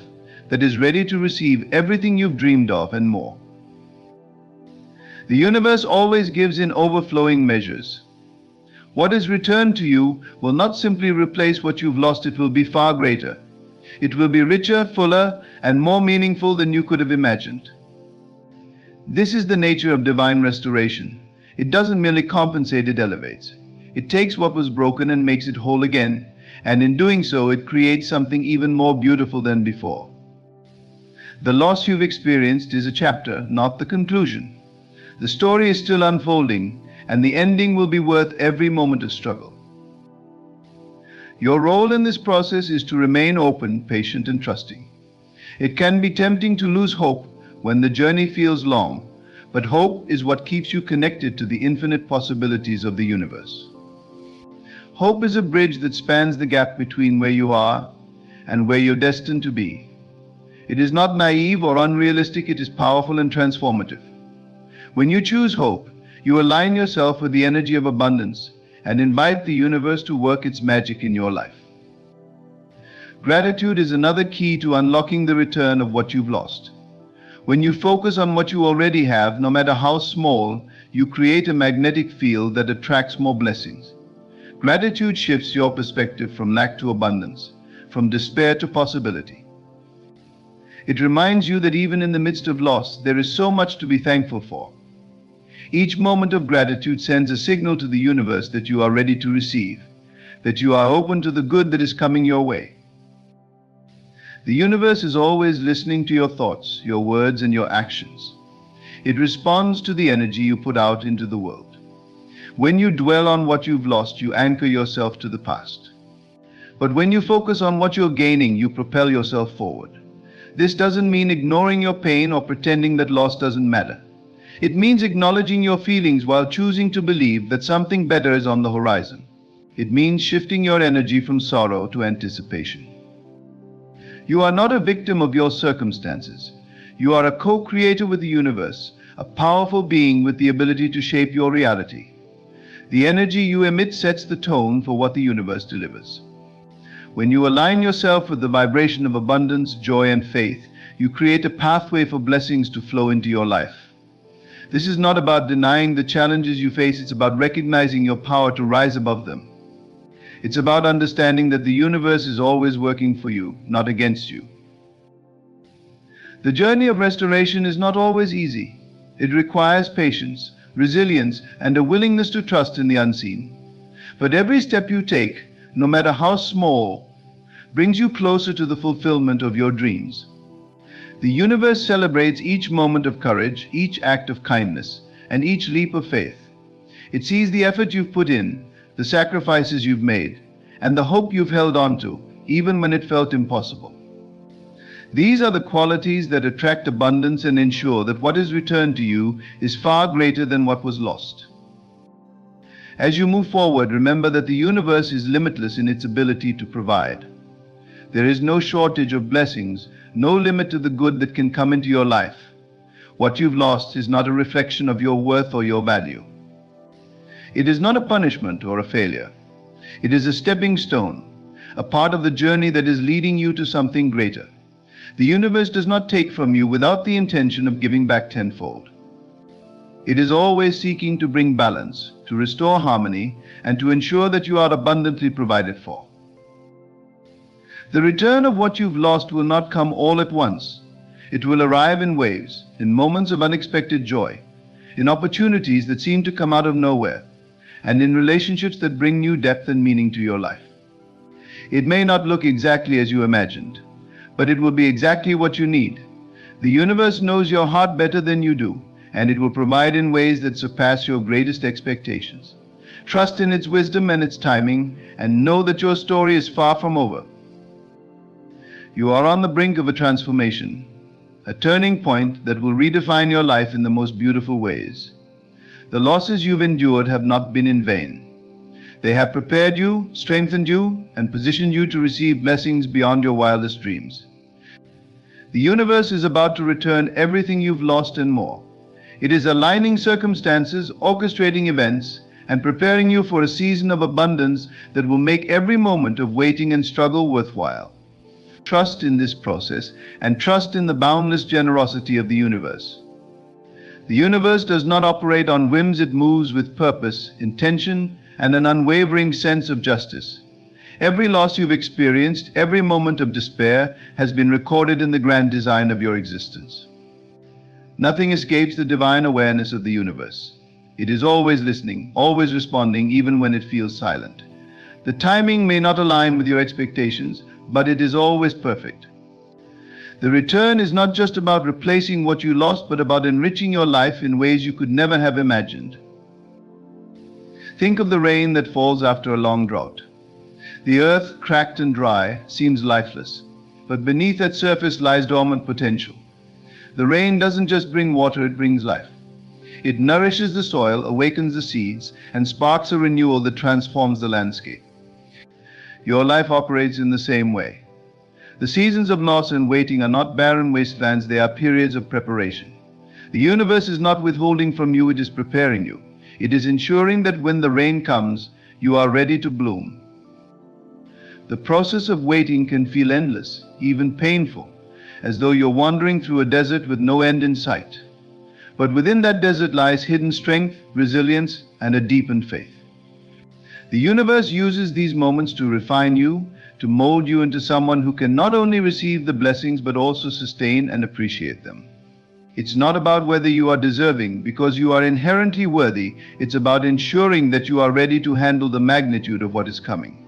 that is ready to receive everything you've dreamed of and more. The universe always gives in overflowing measures. What is returned to you will not simply replace what you've lost, it will be far greater. It will be richer, fuller, and more meaningful than you could have imagined. This is the nature of divine restoration. It doesn't merely compensate, it elevates. It takes what was broken and makes it whole again, and in doing so, it creates something even more beautiful than before. The loss you've experienced is a chapter, not the conclusion. The story is still unfolding, and the ending will be worth every moment of struggle. Your role in this process is to remain open, patient, and trusting. It can be tempting to lose hope when the journey feels long, but hope is what keeps you connected to the infinite possibilities of the universe. Hope is a bridge that spans the gap between where you are and where you're destined to be. It is not naive or unrealistic, it is powerful and transformative. When you choose hope, you align yourself with the energy of abundance and invite the universe to work its magic in your life. Gratitude is another key to unlocking the return of what you've lost. When you focus on what you already have, no matter how small, you create a magnetic field that attracts more blessings. Gratitude shifts your perspective from lack to abundance, from despair to possibility. It reminds you that even in the midst of loss, there is so much to be thankful for. Each moment of gratitude sends a signal to the universe that you are ready to receive, that you are open to the good that is coming your way. The universe is always listening to your thoughts, your words, and your actions. It responds to the energy you put out into the world. When you dwell on what you've lost, you anchor yourself to the past. But when you focus on what you're gaining, you propel yourself forward. This doesn't mean ignoring your pain or pretending that loss doesn't matter. It means acknowledging your feelings while choosing to believe that something better is on the horizon. It means shifting your energy from sorrow to anticipation. You are not a victim of your circumstances. You are a co-creator with the universe, a powerful being with the ability to shape your reality. The energy you emit sets the tone for what the universe delivers. When you align yourself with the vibration of abundance, joy, and faith, you create a pathway for blessings to flow into your life. This is not about denying the challenges you face, it's about recognizing your power to rise above them. It's about understanding that the universe is always working for you, not against you. The journey of restoration is not always easy. It requires patience, resilience, and a willingness to trust in the unseen. But every step you take, no matter how small, brings you closer to the fulfillment of your dreams. The universe celebrates each moment of courage, each act of kindness, and each leap of faith. It sees the effort you've put in, the sacrifices you've made, and the hope you've held on to, even when it felt impossible. These are the qualities that attract abundance and ensure that what is returned to you is far greater than what was lost. As you move forward, remember that the universe is limitless in its ability to provide. There is no shortage of blessings, no limit to the good that can come into your life. What you've lost is not a reflection of your worth or your value. It is not a punishment or a failure. It is a stepping stone, a part of the journey that is leading you to something greater. The universe does not take from you without the intention of giving back tenfold. It is always seeking to bring balance, to restore harmony, and to ensure that you are abundantly provided for. The return of what you've lost will not come all at once. It will arrive in waves, in moments of unexpected joy, in opportunities that seem to come out of nowhere, and in relationships that bring new depth and meaning to your life. It may not look exactly as you imagined, but it will be exactly what you need. The universe knows your heart better than you do, and it will provide in ways that surpass your greatest expectations. Trust in its wisdom and its timing, and know that your story is far from over. You are on the brink of a transformation, a turning point that will redefine your life in the most beautiful ways. The losses you've endured have not been in vain. They have prepared you, strengthened you, and positioned you to receive blessings beyond your wildest dreams. The universe is about to return everything you've lost and more. It is aligning circumstances, orchestrating events, and preparing you for a season of abundance that will make every moment of waiting and struggle worthwhile. Trust in this process, and trust in the boundless generosity of the universe. The universe does not operate on whims, it moves with purpose, intention, and an unwavering sense of justice. Every loss you've experienced, every moment of despair, has been recorded in the grand design of your existence. Nothing escapes the divine awareness of the universe. It is always listening, always responding, even when it feels silent. The timing may not align with your expectations, but it is always perfect. The return is not just about replacing what you lost, but about enriching your life in ways you could never have imagined. Think of the rain that falls after a long drought. The earth, cracked and dry, seems lifeless, but beneath that surface lies dormant potential. The rain doesn't just bring water, it brings life. It nourishes the soil, awakens the seeds, and sparks a renewal that transforms the landscape. Your life operates in the same way. The seasons of loss and waiting are not barren wastelands, they are periods of preparation. The universe is not withholding from you, it is preparing you. It is ensuring that when the rain comes, you are ready to bloom. The process of waiting can feel endless, even painful, as though you're wandering through a desert with no end in sight. But within that desert lies hidden strength, resilience, and a deepened faith. The universe uses these moments to refine you, to mold you into someone who can not only receive the blessings but also sustain and appreciate them. It's not about whether you are deserving, because you are inherently worthy. It's about ensuring that you are ready to handle the magnitude of what is coming.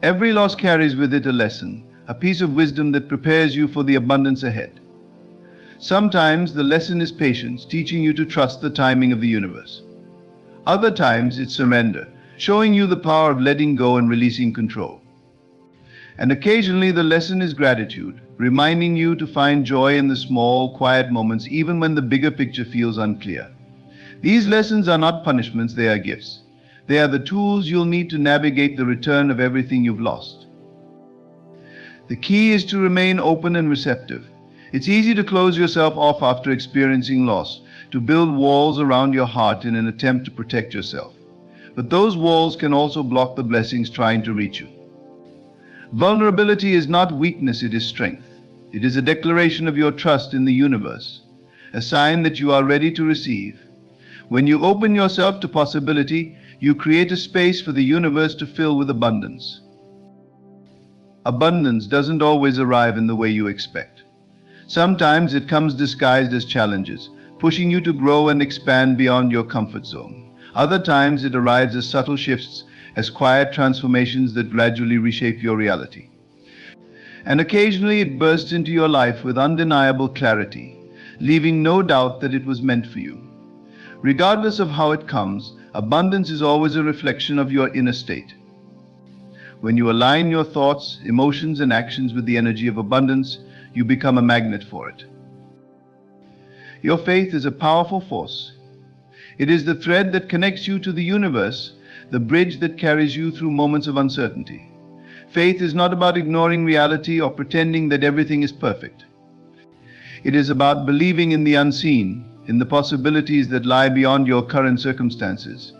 Every loss carries with it a lesson, a piece of wisdom that prepares you for the abundance ahead. Sometimes the lesson is patience, teaching you to trust the timing of the universe. Other times it's surrender, showing you the power of letting go and releasing control. And occasionally the lesson is gratitude, reminding you to find joy in the small, quiet moments even when the bigger picture feels unclear. These lessons are not punishments, they are gifts. They are the tools you'll need to navigate the return of everything you've lost. The key is to remain open and receptive. It's easy to close yourself off after experiencing loss, to build walls around your heart in an attempt to protect yourself. But those walls can also block the blessings trying to reach you. Vulnerability is not weakness, it is strength. It is a declaration of your trust in the universe, a sign that you are ready to receive. When you open yourself to possibility, you create a space for the universe to fill with abundance. Abundance doesn't always arrive in the way you expect. Sometimes it comes disguised as challenges, pushing you to grow and expand beyond your comfort zone. Other times it arrives as subtle shifts, as quiet transformations that gradually reshape your reality. And occasionally it bursts into your life with undeniable clarity, leaving no doubt that it was meant for you. Regardless of how it comes, abundance is always a reflection of your inner state. When you align your thoughts, emotions, and actions with the energy of abundance, you become a magnet for it. Your faith is a powerful force. It is the thread that connects you to the universe, the bridge that carries you through moments of uncertainty. Faith is not about ignoring reality or pretending that everything is perfect. It is about believing in the unseen, in the possibilities that lie beyond your current circumstances.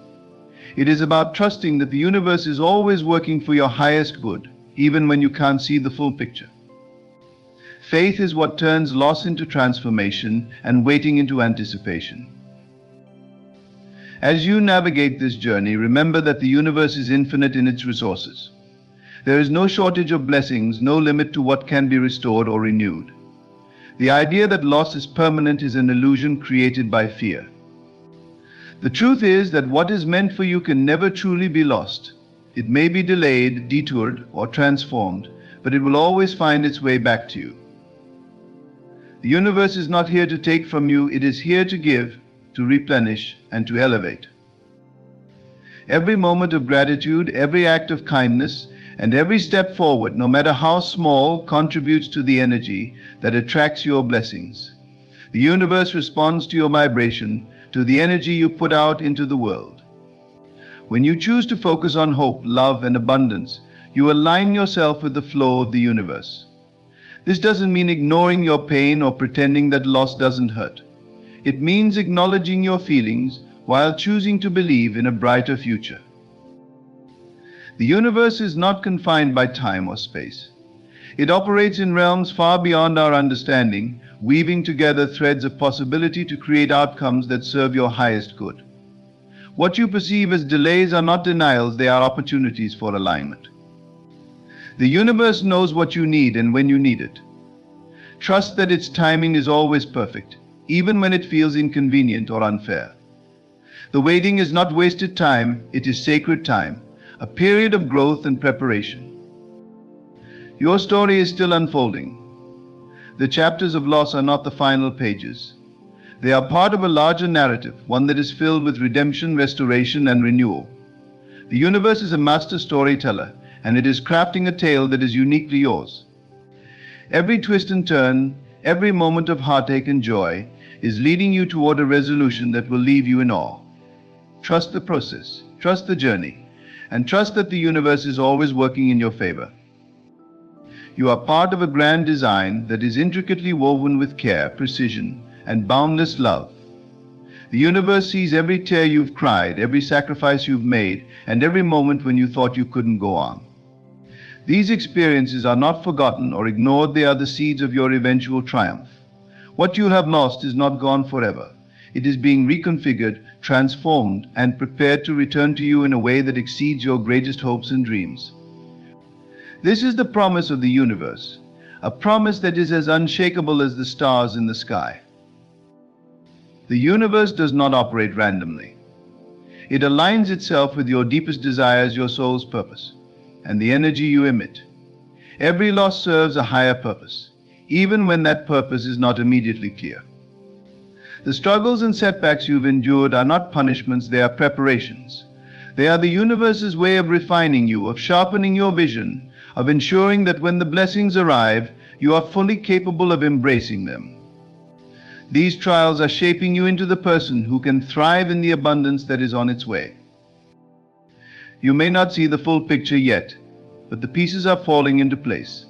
It is about trusting that the universe is always working for your highest good, even when you can't see the full picture. Faith is what turns loss into transformation and waiting into anticipation. As you navigate this journey, remember that the universe is infinite in its resources. There is no shortage of blessings, no limit to what can be restored or renewed. The idea that loss is permanent is an illusion created by fear. The truth is that what is meant for you can never truly be lost. It may be delayed, detoured, or transformed, but it will always find its way back to you. The universe is not here to take from you, it is here to give, to replenish, and to elevate. Every moment of gratitude, every act of kindness, and every step forward, no matter how small, contributes to the energy that attracts your blessings. The universe responds to your vibration, to the energy you put out into the world. When you choose to focus on hope, love, and abundance, you align yourself with the flow of the universe. This doesn't mean ignoring your pain or pretending that loss doesn't hurt. It means acknowledging your feelings while choosing to believe in a brighter future. The universe is not confined by time or space. It operates in realms far beyond our understanding, weaving together threads of possibility to create outcomes that serve your highest good. What you perceive as delays are not denials, they are opportunities for alignment. The universe knows what you need and when you need it. Trust that its timing is always perfect, even when it feels inconvenient or unfair. The waiting is not wasted time, it is sacred time, a period of growth and preparation. Your story is still unfolding. The chapters of loss are not the final pages. They are part of a larger narrative, one that is filled with redemption, restoration, and renewal. The universe is a master storyteller, and it is crafting a tale that is uniquely yours. Every twist and turn, every moment of heartache and joy is leading you toward a resolution that will leave you in awe. Trust the process, trust the journey, and trust that the universe is always working in your favor. You are part of a grand design that is intricately woven with care, precision, and boundless love. The universe sees every tear you've cried, every sacrifice you've made, and every moment when you thought you couldn't go on. These experiences are not forgotten or ignored, they are the seeds of your eventual triumph. What you have lost is not gone forever. It is being reconfigured, transformed, and prepared to return to you in a way that exceeds your greatest hopes and dreams. This is the promise of the universe. a promise that is as unshakable as the stars in the sky. The universe does not operate randomly. It aligns itself with your deepest desires, your soul's purpose, and the energy you emit. Every loss serves a higher purpose, even when that purpose is not immediately clear. The struggles and setbacks you've endured are not punishments, they are preparations. They are the universe's way of refining you, of sharpening your vision, of ensuring that when the blessings arrive, you are fully capable of embracing them. These trials are shaping you into the person who can thrive in the abundance that is on its way. You may not see the full picture yet, but the pieces are falling into place.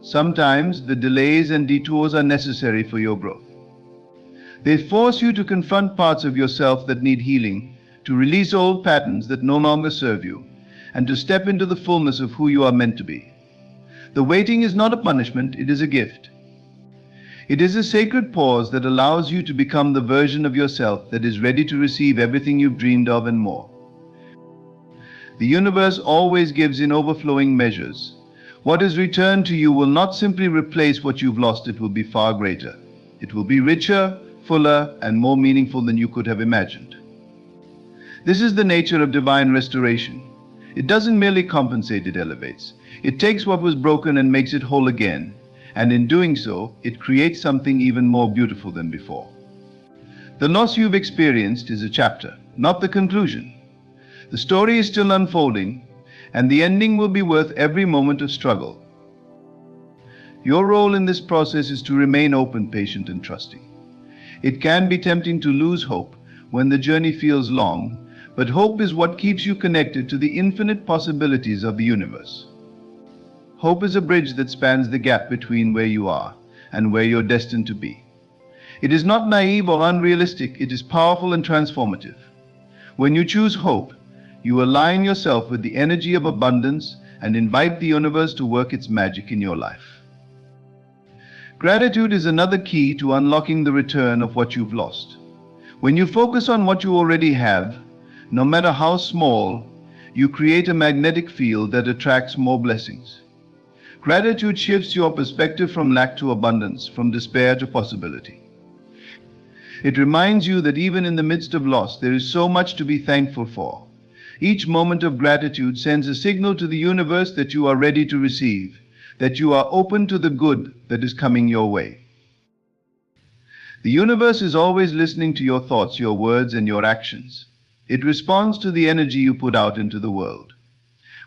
Sometimes the delays and detours are necessary for your growth. They force you to confront parts of yourself that need healing, to release old patterns that no longer serve you, and to step into the fullness of who you are meant to be. The waiting is not a punishment, it is a gift. It is a sacred pause that allows you to become the version of yourself that is ready to receive everything you've dreamed of and more. The universe always gives in overflowing measures. What is returned to you will not simply replace what you've lost, it will be far greater. It will be richer, fuller, and more meaningful than you could have imagined. This is the nature of divine restoration. It doesn't merely compensate, it elevates. It takes what was broken and makes it whole again, and in doing so, it creates something even more beautiful than before. The loss you've experienced is a chapter, not the conclusion. The story is still unfolding, and the ending will be worth every moment of struggle. Your role in this process is to remain open, patient, and trusting. It can be tempting to lose hope when the journey feels long, but hope is what keeps you connected to the infinite possibilities of the universe. Hope is a bridge that spans the gap between where you are and where you're destined to be. It is not naive or unrealistic, it is powerful and transformative. When you choose hope, you align yourself with the energy of abundance and invite the universe to work its magic in your life. Gratitude is another key to unlocking the return of what you've lost. When you focus on what you already have, no matter how small, you create a magnetic field that attracts more blessings. Gratitude shifts your perspective from lack to abundance, from despair to possibility. It reminds you that even in the midst of loss, there is so much to be thankful for. Each moment of gratitude sends a signal to the universe that you are ready to receive, that you are open to the good that is coming your way. The universe is always listening to your thoughts, your words, and your actions. It responds to the energy you put out into the world.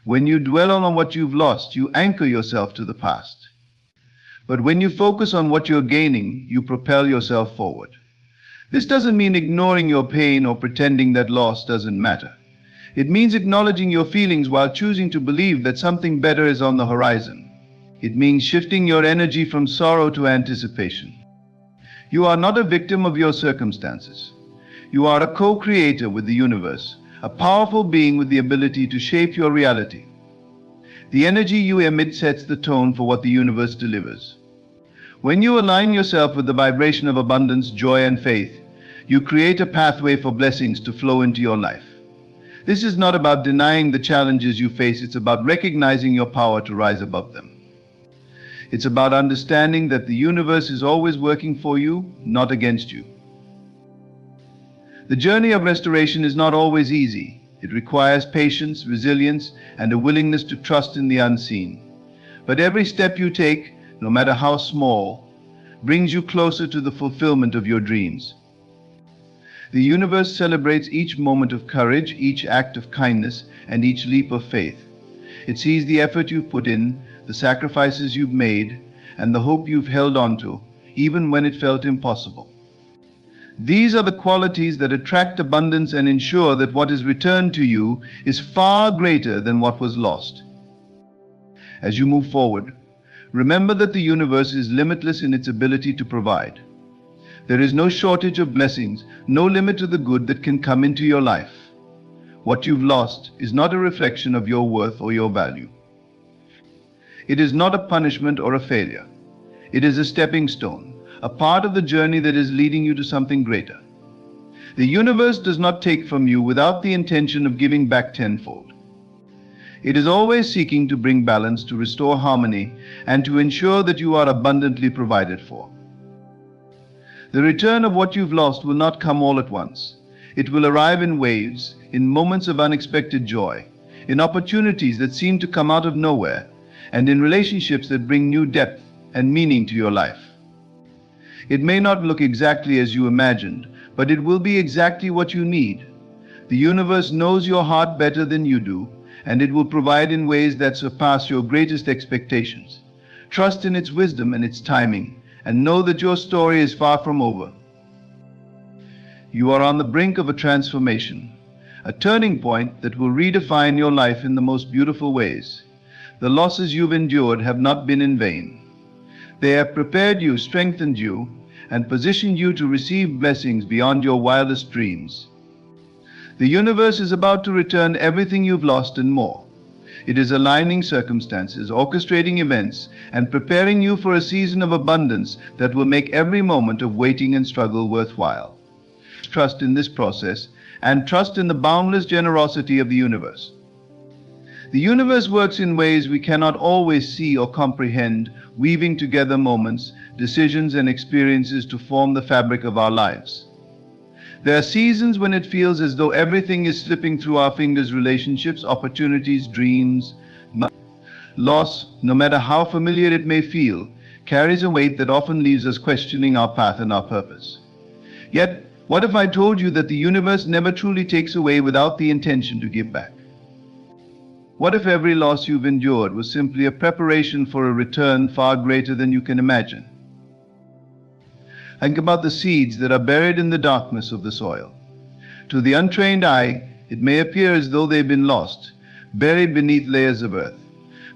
When you dwell on what you've lost, you anchor yourself to the past. But when you focus on what you're gaining, you propel yourself forward. This doesn't mean ignoring your pain or pretending that loss doesn't matter. It means acknowledging your feelings while choosing to believe that something better is on the horizon. It means shifting your energy from sorrow to anticipation. You are not a victim of your circumstances. You are a co-creator with the universe, a powerful being with the ability to shape your reality. The energy you emit sets the tone for what the universe delivers. When you align yourself with the vibration of abundance, joy, and faith, you create a pathway for blessings to flow into your life. This is not about denying the challenges you face, it's about recognizing your power to rise above them. It's about understanding that the universe is always working for you, not against you. The journey of restoration is not always easy. It requires patience, resilience, and a willingness to trust in the unseen. But every step you take, no matter how small, brings you closer to the fulfillment of your dreams. The universe celebrates each moment of courage, each act of kindness, and each leap of faith. It sees the effort you've put in, the sacrifices you've made, and the hope you've held on to, even when it felt impossible. These are the qualities that attract abundance and ensure that what is returned to you is far greater than what was lost. As you move forward, remember that the universe is limitless in its ability to provide. There is no shortage of blessings, no limit to the good that can come into your life. What you've lost is not a reflection of your worth or your value. It is not a punishment or a failure. It is a stepping stone, a part of the journey that is leading you to something greater. The universe does not take from you without the intention of giving back tenfold. It is always seeking to bring balance, to restore harmony, and to ensure that you are abundantly provided for. The return of what you've lost will not come all at once. It will arrive in waves, in moments of unexpected joy, in opportunities that seem to come out of nowhere, and in relationships that bring new depth and meaning to your life. It may not look exactly as you imagined, but it will be exactly what you need. The universe knows your heart better than you do, and it will provide in ways that surpass your greatest expectations. Trust in its wisdom and its timing, and know that your story is far from over. You are on the brink of a transformation, a turning point that will redefine your life in the most beautiful ways. The losses you've endured have not been in vain. They have prepared you, strengthened you, and positioned you to receive blessings beyond your wildest dreams. The universe is about to return everything you've lost and more. It is aligning circumstances, orchestrating events, and preparing you for a season of abundance that will make every moment of waiting and struggle worthwhile. Trust in this process, and trust in the boundless generosity of the universe. The universe works in ways we cannot always see or comprehend, weaving together moments, decisions, and experiences to form the fabric of our lives. There are seasons when it feels as though everything is slipping through our fingers: relationships, opportunities, dreams. Loss, no matter how familiar it may feel, carries a weight that often leaves us questioning our path and our purpose. Yet, what if I told you that the universe never truly takes away without the intention to give back? What if every loss you've endured was simply a preparation for a return far greater than you can imagine? Think about the seeds that are buried in the darkness of the soil. To the untrained eye, it may appear as though they've been lost, buried beneath layers of earth.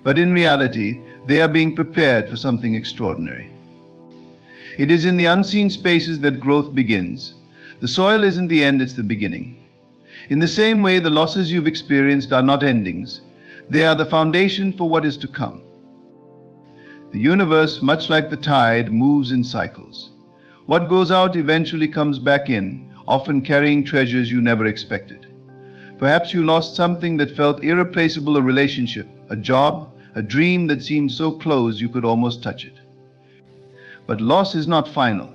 But in reality, they are being prepared for something extraordinary. It is in the unseen spaces that growth begins. The soil isn't the end, it's the beginning. In the same way, the losses you've experienced are not endings. They are the foundation for what is to come. The universe, much like the tide, moves in cycles. What goes out eventually comes back in, often carrying treasures you never expected. Perhaps you lost something that felt irreplaceable: a relationship, a job, a dream that seemed so close you could almost touch it. But loss is not final.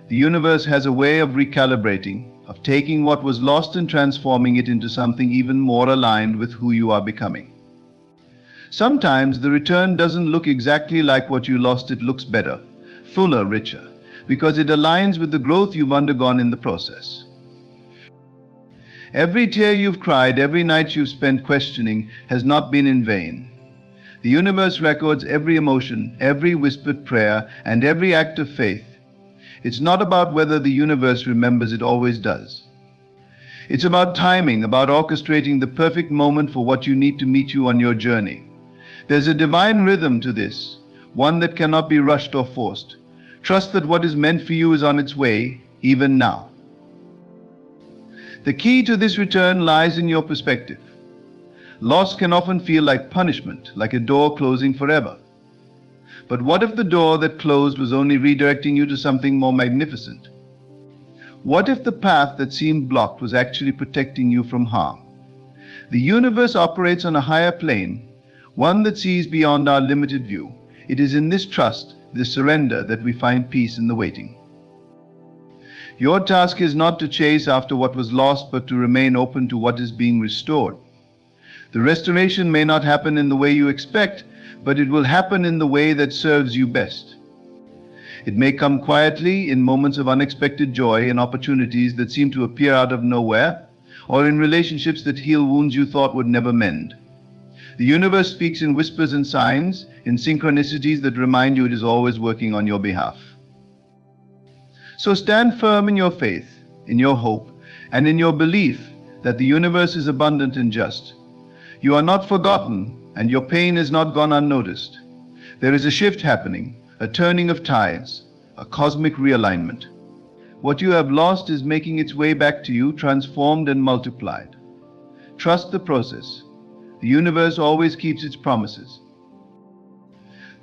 The universe has a way of recalibrating, of taking what was lost and transforming it into something even more aligned with who you are becoming. Sometimes the return doesn't look exactly like what you lost. It looks better, fuller, richer, because it aligns with the growth you've undergone in the process. Every tear you've cried, every night you've spent questioning, has not been in vain. The universe records every emotion, every whispered prayer, and every act of faith. It's not about whether the universe remembers; it always does. It's about timing, about orchestrating the perfect moment for what you need to meet you on your journey. There's a divine rhythm to this, one that cannot be rushed or forced. Trust that what is meant for you is on its way, even now. The key to this return lies in your perspective. Loss can often feel like punishment, like a door closing forever. But what if the door that closed was only redirecting you to something more magnificent? What if the path that seemed blocked was actually protecting you from harm? The universe operates on a higher plane, one that sees beyond our limited view. It is in this trust, this surrender, that we find peace in the waiting. Your task is not to chase after what was lost, but to remain open to what is being restored. The restoration may not happen in the way you expect, but it will happen in the way that serves you best. It may come quietly, in moments of unexpected joy, in opportunities that seem to appear out of nowhere, or in relationships that heal wounds you thought would never mend. The universe speaks in whispers and signs, in synchronicities that remind you it is always working on your behalf. So stand firm in your faith, in your hope, and in your belief that the universe is abundant and just. You are not forgotten, and your pain has not gone unnoticed. There is a shift happening, a turning of tides, a cosmic realignment. What you have lost is making its way back to you, transformed and multiplied. Trust the process. The universe always keeps its promises.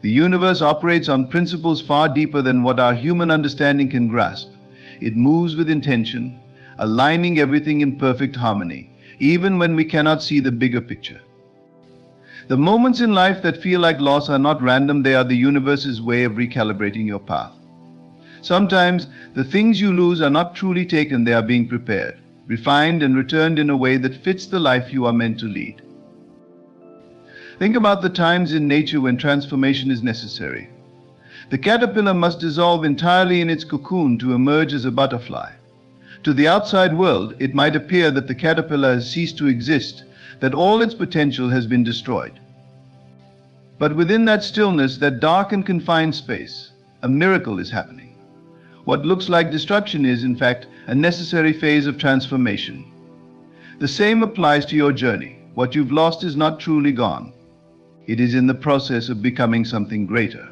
The universe operates on principles far deeper than what our human understanding can grasp. It moves with intention, aligning everything in perfect harmony, even when we cannot see the bigger picture. The moments in life that feel like loss are not random, they are the universe's way of recalibrating your path. Sometimes the things you lose are not truly taken, they are being prepared, refined, and returned in a way that fits the life you are meant to lead. Think about the times in nature when transformation is necessary. The caterpillar must dissolve entirely in its cocoon to emerge as a butterfly. To the outside world, it might appear that the caterpillar has ceased to exist, that all its potential has been destroyed. But within that stillness, that dark and confined space, a miracle is happening. What looks like destruction is, in fact, a necessary phase of transformation. The same applies to your journey. What you've lost is not truly gone. It is in the process of becoming something greater.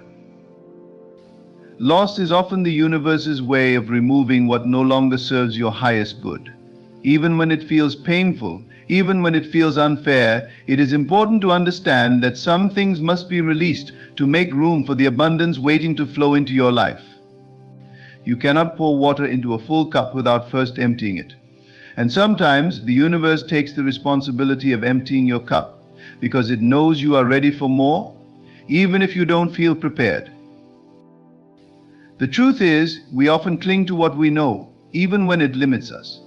Loss is often the universe's way of removing what no longer serves your highest good. Even when it feels painful, even when it feels unfair, it is important to understand that some things must be released to make room for the abundance waiting to flow into your life. You cannot pour water into a full cup without first emptying it. And sometimes the universe takes the responsibility of emptying your cup because it knows you are ready for more, even if you don't feel prepared. The truth is, we often cling to what we know, even when it limits us.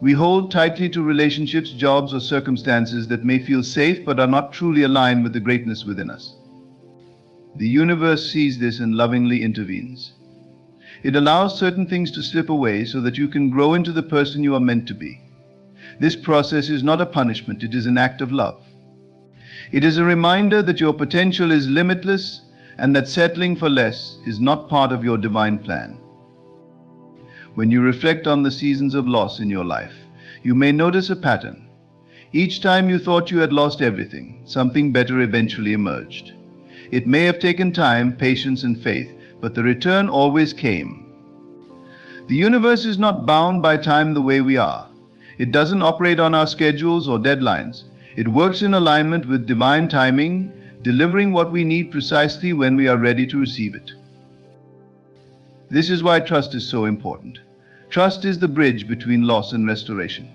We hold tightly to relationships, jobs, or circumstances that may feel safe but are not truly aligned with the greatness within us. The universe sees this and lovingly intervenes. It allows certain things to slip away so that you can grow into the person you are meant to be. This process is not a punishment, it is an act of love. It is a reminder that your potential is limitless and that settling for less is not part of your divine plan. When you reflect on the seasons of loss in your life, you may notice a pattern. Each time you thought you had lost everything, something better eventually emerged. It may have taken time, patience, and faith, but the return always came. The universe is not bound by time the way we are. It doesn't operate on our schedules or deadlines. It works in alignment with divine timing, delivering what we need precisely when we are ready to receive it. This is why trust is so important. Trust is the bridge between loss and restoration.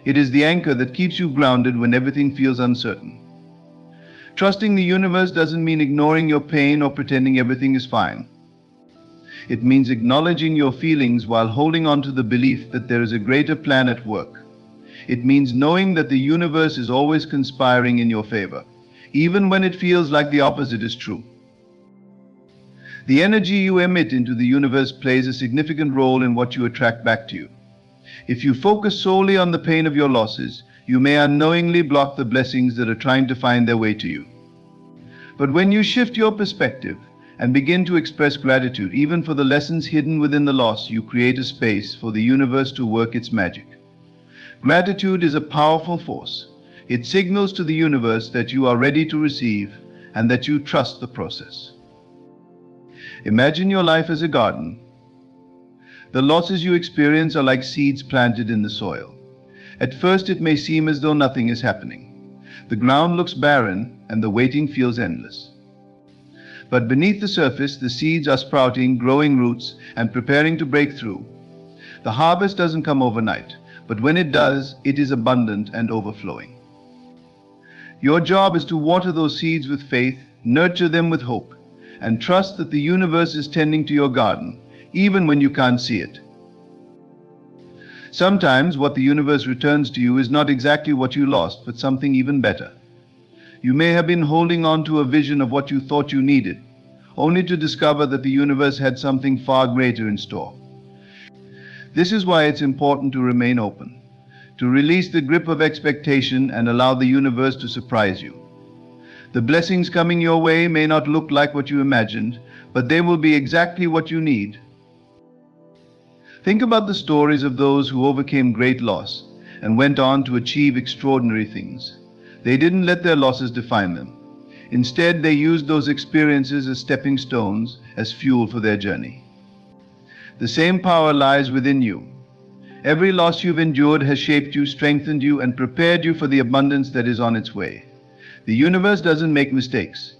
It is the anchor that keeps you grounded when everything feels uncertain. Trusting the universe doesn't mean ignoring your pain or pretending everything is fine. It means acknowledging your feelings while holding on to the belief that there is a greater plan at work. It means knowing that the universe is always conspiring in your favor, even when it feels like the opposite is true. The energy you emit into the universe plays a significant role in what you attract back to you. If you focus solely on the pain of your losses, you may unknowingly block the blessings that are trying to find their way to you. But when you shift your perspective and begin to express gratitude even for the lessons hidden within the loss, you create a space for the universe to work its magic. Gratitude is a powerful force. It signals to the universe that you are ready to receive and that you trust the process. Imagine your life as a garden. The losses you experience are like seeds planted in the soil. At first it may seem as though nothing is happening. The ground looks barren and the waiting feels endless. But beneath the surface, the seeds are sprouting, growing roots, and preparing to break through. The harvest doesn't come overnight, but when it does, it is abundant and overflowing. Your job is to water those seeds with faith, nurture them with hope, and trust that the universe is tending to your garden, even when you can't see it. Sometimes what the universe returns to you is not exactly what you lost, but something even better. You may have been holding on to a vision of what you thought you needed, only to discover that the universe had something far greater in store. This is why it's important to remain open, to release the grip of expectation and allow the universe to surprise you. The blessings coming your way may not look like what you imagined, but they will be exactly what you need. Think about the stories of those who overcame great loss and went on to achieve extraordinary things. They didn't let their losses define them. Instead, they used those experiences as stepping stones, as fuel for their journey. The same power lies within you. Every loss you've endured has shaped you, strengthened you, and prepared you for the abundance that is on its way. The universe doesn't make mistakes.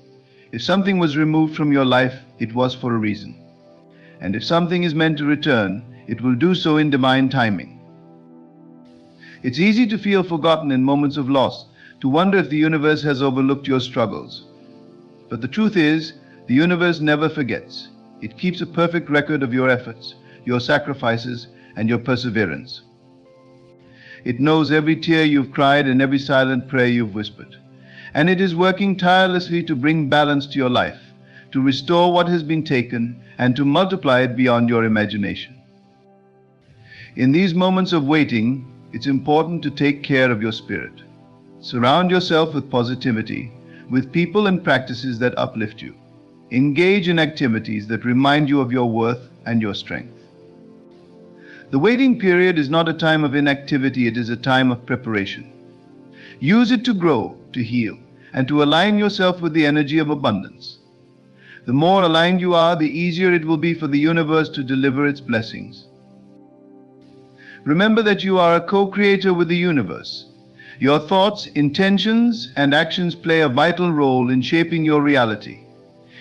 If something was removed from your life, it was for a reason. And if something is meant to return, it will do so in divine timing. It's easy to feel forgotten in moments of loss, to wonder if the universe has overlooked your struggles. But the truth is, the universe never forgets. It keeps a perfect record of your efforts, your sacrifices, and your perseverance. It knows every tear you've cried and every silent prayer you've whispered. And it is working tirelessly to bring balance to your life, to restore what has been taken, and to multiply it beyond your imagination. In these moments of waiting, it's important to take care of your spirit. Surround yourself with positivity, with people and practices that uplift you. Engage in activities that remind you of your worth and your strength. The waiting period is not a time of inactivity, it is a time of preparation. Use it to grow, to heal, and to align yourself with the energy of abundance. The more aligned you are, the easier it will be for the universe to deliver its blessings. Remember that you are a co-creator with the universe. Your thoughts, intentions, and actions play a vital role in shaping your reality.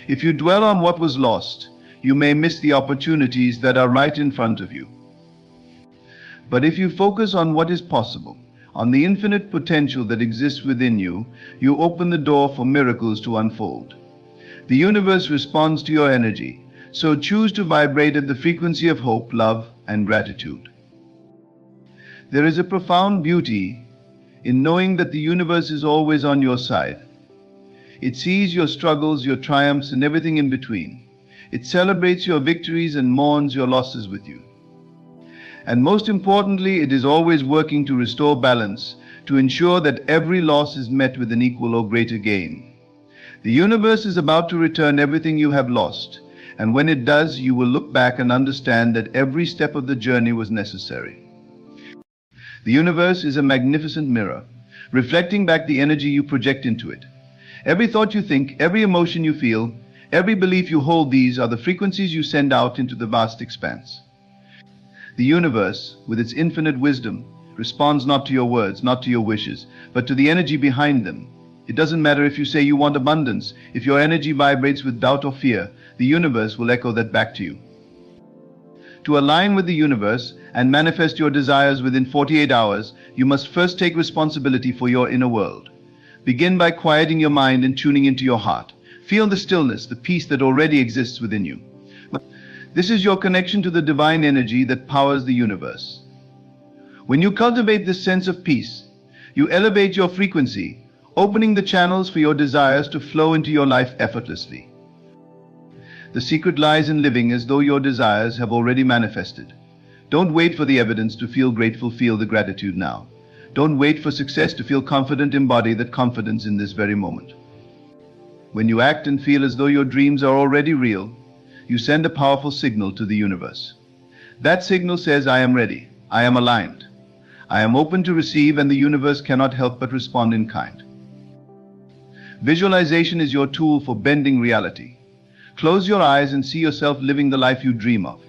If you dwell on what was lost, you may miss the opportunities that are right in front of you. But if you focus on what is possible, on the infinite potential that exists within you, you open the door for miracles to unfold. The universe responds to your energy, so choose to vibrate at the frequency of hope, love, and gratitude. There is a profound beauty in knowing that the universe is always on your side. It sees your struggles, your triumphs, and everything in between. It celebrates your victories and mourns your losses with you. And most importantly, it is always working to restore balance, to ensure that every loss is met with an equal or greater gain. The universe is about to return everything you have lost, and when it does, you will look back and understand that every step of the journey was necessary. The universe is a magnificent mirror, reflecting back the energy you project into it. Every thought you think, every emotion you feel, every belief you hold, these are the frequencies you send out into the vast expanse. The universe, with its infinite wisdom, responds not to your words, not to your wishes, but to the energy behind them. It doesn't matter if you say you want abundance. If your energy vibrates with doubt or fear, the universe will echo that back to you. To align with the universe and manifest your desires within 48 hours, you must first take responsibility for your inner world. Begin by quieting your mind and tuning into your heart. Feel the stillness, the peace that already exists within you. This is your connection to the divine energy that powers the universe. When you cultivate this sense of peace, you elevate your frequency, opening the channels for your desires to flow into your life effortlessly. The secret lies in living as though your desires have already manifested. Don't wait for the evidence to feel grateful, feel the gratitude now. Don't wait for success to feel confident, embody that confidence in this very moment. When you act and feel as though your dreams are already real, you send a powerful signal to the universe. That signal says, I am ready, I am aligned, I am open to receive, and the universe cannot help but respond in kind. Visualization is your tool for bending reality. Close your eyes and see yourself living the life you dream of.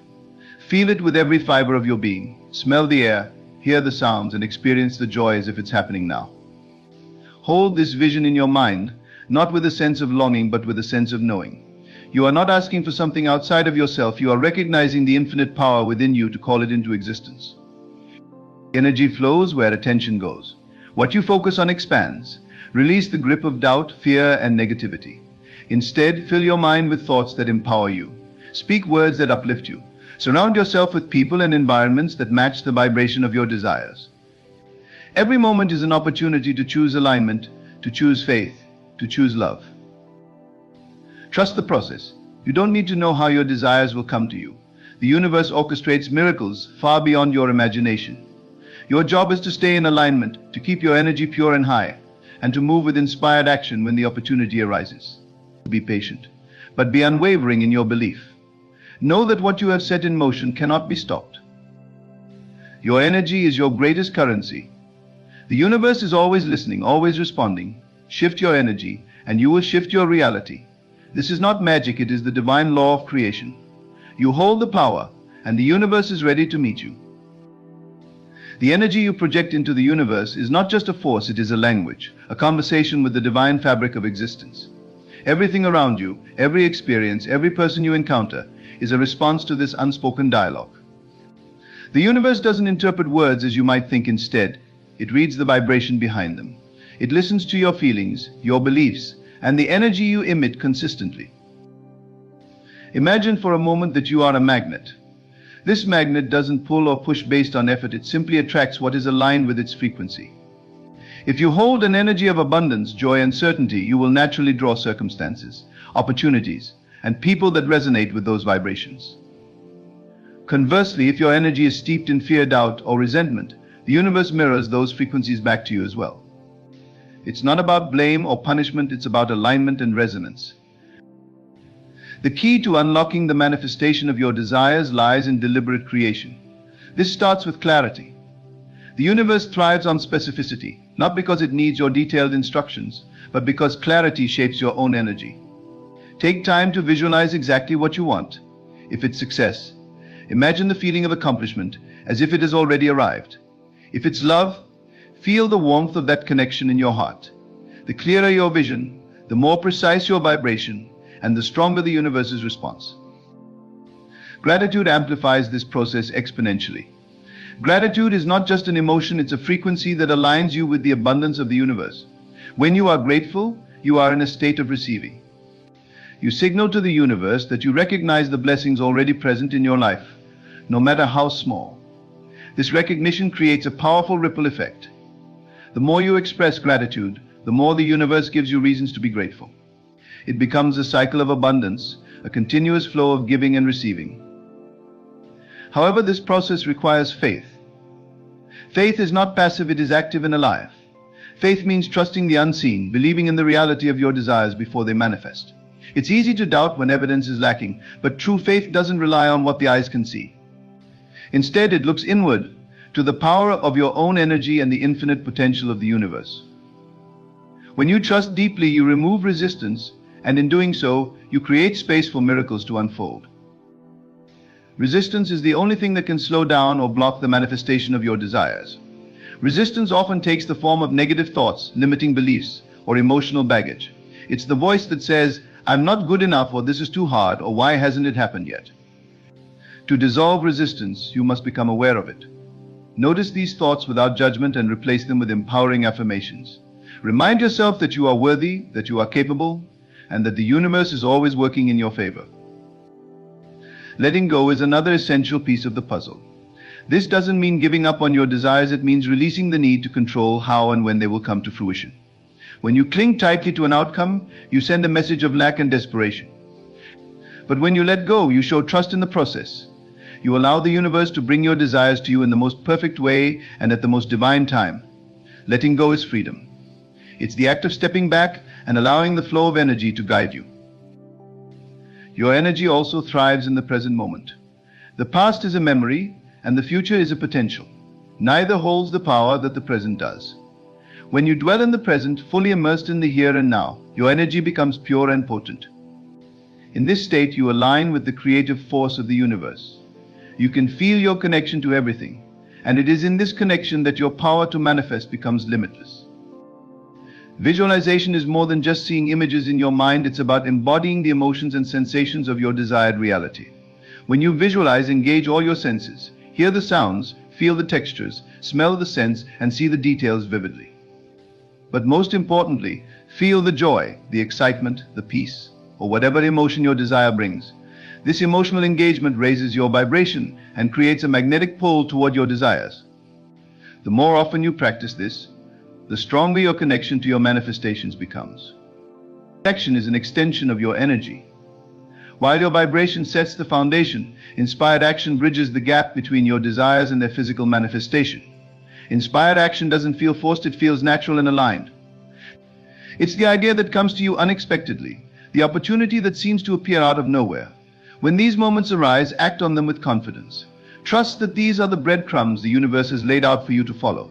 Feel it with every fiber of your being. Smell the air, hear the sounds, and experience the joy as if it's happening now. Hold this vision in your mind, not with a sense of longing, but with a sense of knowing. You are not asking for something outside of yourself. You are recognizing the infinite power within you to call it into existence. Energy flows where attention goes. What you focus on expands. Release the grip of doubt, fear, and negativity. Instead, fill your mind with thoughts that empower you. Speak words that uplift you. Surround yourself with people and environments that match the vibration of your desires. Every moment is an opportunity to choose alignment, to choose faith, to choose love. Trust the process. You don't need to know how your desires will come to you. The universe orchestrates miracles far beyond your imagination. Your job is to stay in alignment, to keep your energy pure and high, and to move with inspired action when the opportunity arises. Be patient, but be unwavering in your belief. Know that what you have set in motion cannot be stopped. Your energy is your greatest currency. The universe is always listening, always responding. Shift your energy, and you will shift your reality. This is not magic, it is the divine law of creation. You hold the power, and the universe is ready to meet you. The energy you project into the universe is not just a force, it is a language, a conversation with the divine fabric of existence. Everything around you, every experience, every person you encounter, is a response to this unspoken dialogue. The universe doesn't interpret words as you might think. Instead, it reads the vibration behind them. It listens to your feelings, your beliefs, and the energy you emit consistently. Imagine for a moment that you are a magnet. This magnet doesn't pull or push based on effort, it simply attracts what is aligned with its frequency. If you hold an energy of abundance, joy, and certainty, you will naturally draw circumstances, opportunities, and people that resonate with those vibrations. Conversely, if your energy is steeped in fear, doubt, or resentment, the universe mirrors those frequencies back to you as well. It's not about blame or punishment, it's about alignment and resonance. The key to unlocking the manifestation of your desires lies in deliberate creation. This starts with clarity. The universe thrives on specificity, not because it needs your detailed instructions, but because clarity shapes your own energy. Take time to visualize exactly what you want. If it's success, imagine the feeling of accomplishment as if it has already arrived. If it's love, feel the warmth of that connection in your heart. The clearer your vision, the more precise your vibration, and the stronger the universe's response. Gratitude amplifies this process exponentially. Gratitude is not just an emotion, it's a frequency that aligns you with the abundance of the universe. When you are grateful, you are in a state of receiving. You signal to the universe that you recognize the blessings already present in your life, no matter how small. This recognition creates a powerful ripple effect. The more you express gratitude, the more the universe gives you reasons to be grateful. It becomes a cycle of abundance, a continuous flow of giving and receiving. However, this process requires faith. Faith is not passive, it is active and alive. Faith means trusting the unseen, believing in the reality of your desires before they manifest. It's easy to doubt when evidence is lacking, but true faith doesn't rely on what the eyes can see. Instead, it looks inward, to the power of your own energy and the infinite potential of the universe. When you trust deeply, you remove resistance, and in doing so, you create space for miracles to unfold. Resistance is the only thing that can slow down or block the manifestation of your desires. Resistance often takes the form of negative thoughts, limiting beliefs, or emotional baggage. It's the voice that says, "I'm not good enough," or "this is too hard," or "why hasn't it happened yet?" To dissolve resistance, you must become aware of it. Notice these thoughts without judgment and replace them with empowering affirmations. Remind yourself that you are worthy, that you are capable, and that the universe is always working in your favor. Letting go is another essential piece of the puzzle. This doesn't mean giving up on your desires, it means releasing the need to control how and when they will come to fruition. When you cling tightly to an outcome, you send a message of lack and desperation. But when you let go, you show trust in the process. You allow the universe to bring your desires to you in the most perfect way and at the most divine time. Letting go is freedom. It's the act of stepping back and allowing the flow of energy to guide you. Your energy also thrives in the present moment. The past is a memory, and the future is a potential. Neither holds the power that the present does. When you dwell in the present, fully immersed in the here and now, your energy becomes pure and potent. In this state, you align with the creative force of the universe. You can feel your connection to everything, and it is in this connection that your power to manifest becomes limitless. Visualization is more than just seeing images in your mind, it's about embodying the emotions and sensations of your desired reality. When you visualize, engage all your senses. Hear the sounds, feel the textures, smell the scents, and see the details vividly. But most importantly, feel the joy, the excitement, the peace, or whatever emotion your desire brings. This emotional engagement raises your vibration and creates a magnetic pull toward your desires. The more often you practice this, the stronger your connection to your manifestations becomes. Action is an extension of your energy. While your vibration sets the foundation, inspired action bridges the gap between your desires and their physical manifestation. Inspired action doesn't feel forced, it feels natural and aligned. It's the idea that comes to you unexpectedly, the opportunity that seems to appear out of nowhere. When these moments arise, act on them with confidence. Trust that these are the breadcrumbs the universe has laid out for you to follow.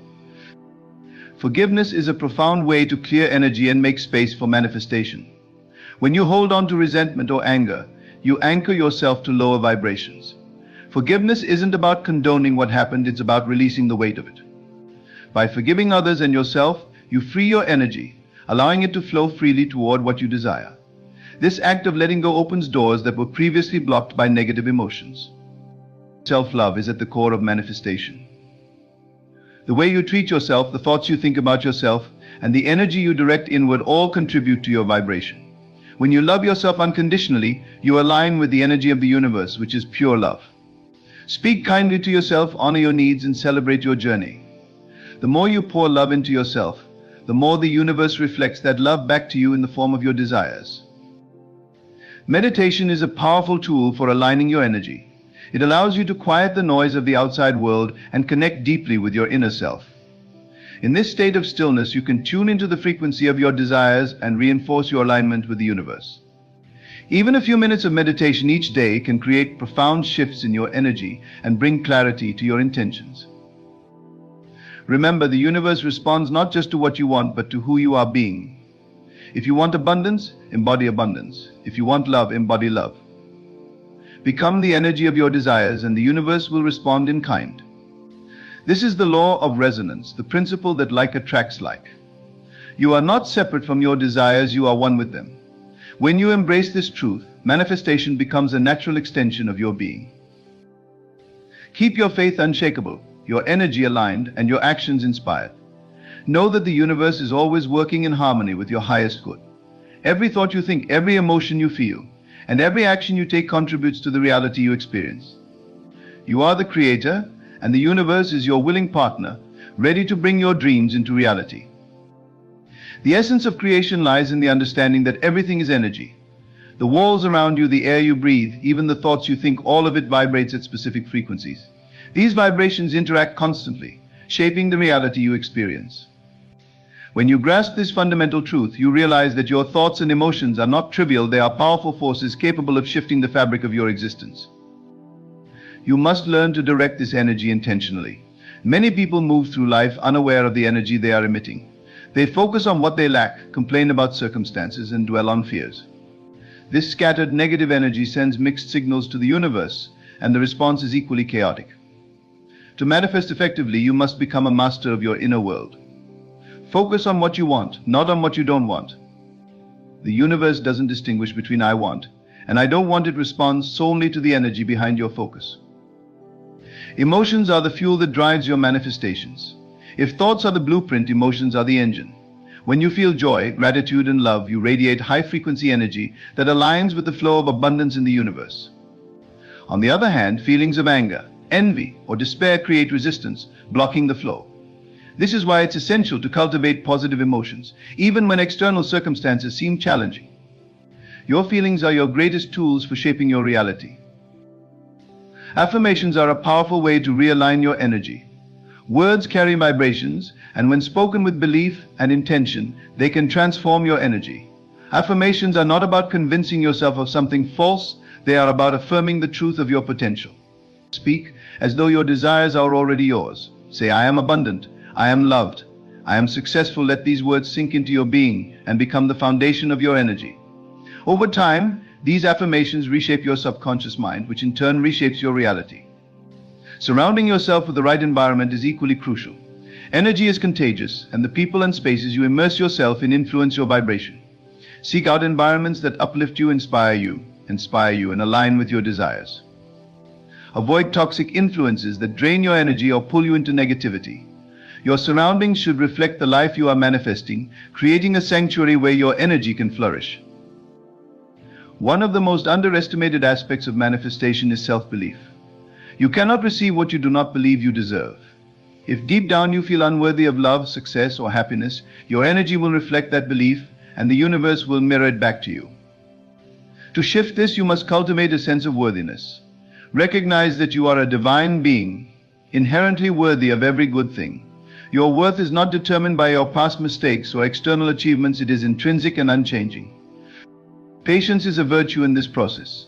Forgiveness is a profound way to clear energy and make space for manifestation. When you hold on to resentment or anger, you anchor yourself to lower vibrations. Forgiveness isn't about condoning what happened, it's about releasing the weight of it. By forgiving others and yourself, you free your energy, allowing it to flow freely toward what you desire. This act of letting go opens doors that were previously blocked by negative emotions. Self-love is at the core of manifestation. The way you treat yourself, the thoughts you think about yourself, and the energy you direct inward all contribute to your vibration. When you love yourself unconditionally, you align with the energy of the universe, which is pure love. Speak kindly to yourself, honor your needs, and celebrate your journey. The more you pour love into yourself, the more the universe reflects that love back to you in the form of your desires. Meditation is a powerful tool for aligning your energy. It allows you to quiet the noise of the outside world and connect deeply with your inner self. In this state of stillness, you can tune into the frequency of your desires and reinforce your alignment with the universe. Even a few minutes of meditation each day can create profound shifts in your energy and bring clarity to your intentions. Remember, the universe responds not just to what you want, but to who you are being. If you want abundance, embody abundance. If you want love, embody love. Become the energy of your desires, and the universe will respond in kind. This is the law of resonance, the principle that like attracts like. You are not separate from your desires, you are one with them. When you embrace this truth, manifestation becomes a natural extension of your being. Keep your faith unshakable, your energy aligned, and your actions inspired. Know that the universe is always working in harmony with your highest good. Every thought you think, every emotion you feel, and every action you take contributes to the reality you experience. You are the creator, and the universe is your willing partner, ready to bring your dreams into reality. The essence of creation lies in the understanding that everything is energy. The walls around you, the air you breathe, even the thoughts you think, all of it vibrates at specific frequencies. These vibrations interact constantly, shaping the reality you experience. When you grasp this fundamental truth, you realize that your thoughts and emotions are not trivial, they are powerful forces capable of shifting the fabric of your existence. You must learn to direct this energy intentionally. Many people move through life unaware of the energy they are emitting. They focus on what they lack, complain about circumstances, and dwell on fears. This scattered negative energy sends mixed signals to the universe, and the response is equally chaotic. To manifest effectively, you must become a master of your inner world. Focus on what you want, not on what you don't want. The universe doesn't distinguish between I want and I don't want. It responds solely to the energy behind your focus. Emotions are the fuel that drives your manifestations. If thoughts are the blueprint, emotions are the engine. When you feel joy, gratitude, and love, you radiate high-frequency energy that aligns with the flow of abundance in the universe. On the other hand, feelings of anger, envy, or despair create resistance, blocking the flow. This is why it's essential to cultivate positive emotions, even when external circumstances seem challenging. Your feelings are your greatest tools for shaping your reality. Affirmations are a powerful way to realign your energy. Words carry vibrations, and when spoken with belief and intention, they can transform your energy. Affirmations are not about convincing yourself of something false, they are about affirming the truth of your potential. Speak as though your desires are already yours. Say, I am abundant, I am loved, I am successful. Let these words sink into your being and become the foundation of your energy. Over time, these affirmations reshape your subconscious mind, which in turn reshapes your reality. Surrounding yourself with the right environment is equally crucial. Energy is contagious, and the people and spaces you immerse yourself in influence your vibration. Seek out environments that uplift you, inspire you, and align with your desires. Avoid toxic influences that drain your energy or pull you into negativity. Your surroundings should reflect the life you are manifesting, creating a sanctuary where your energy can flourish. One of the most underestimated aspects of manifestation is self-belief. You cannot receive what you do not believe you deserve. If deep down you feel unworthy of love, success, or happiness, your energy will reflect that belief, and the universe will mirror it back to you. To shift this, you must cultivate a sense of worthiness. Recognize that you are a divine being, inherently worthy of every good thing. Your worth is not determined by your past mistakes or external achievements, it is intrinsic and unchanging. Patience is a virtue in this process.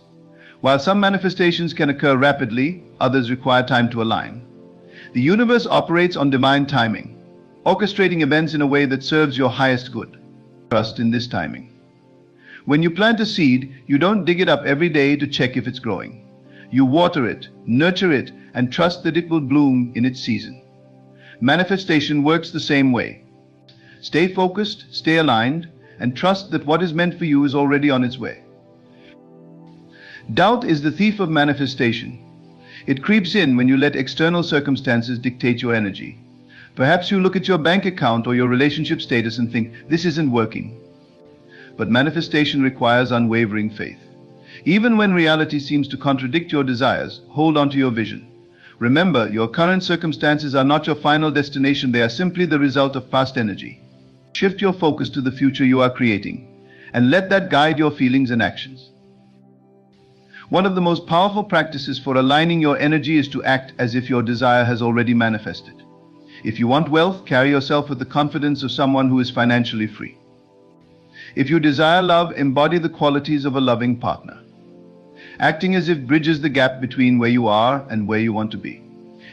While some manifestations can occur rapidly, others require time to align. The universe operates on divine timing, orchestrating events in a way that serves your highest good. Trust in this timing. When you plant a seed, you don't dig it up every day to check if it's growing. You water it, nurture it, and trust that it will bloom in its season. Manifestation works the same way. Stay focused, stay aligned, and trust that what is meant for you is already on its way. Doubt is the thief of manifestation. It creeps in when you let external circumstances dictate your energy. Perhaps you look at your bank account or your relationship status and think, this isn't working. But manifestation requires unwavering faith. Even when reality seems to contradict your desires, hold on to your vision. Remember, your current circumstances are not your final destination, they are simply the result of past energy. Shift your focus to the future you are creating, and let that guide your feelings and actions. One of the most powerful practices for aligning your energy is to act as if your desire has already manifested. If you want wealth, carry yourself with the confidence of someone who is financially free. If you desire love, embody the qualities of a loving partner. Acting as if bridges the gap between where you are and where you want to be.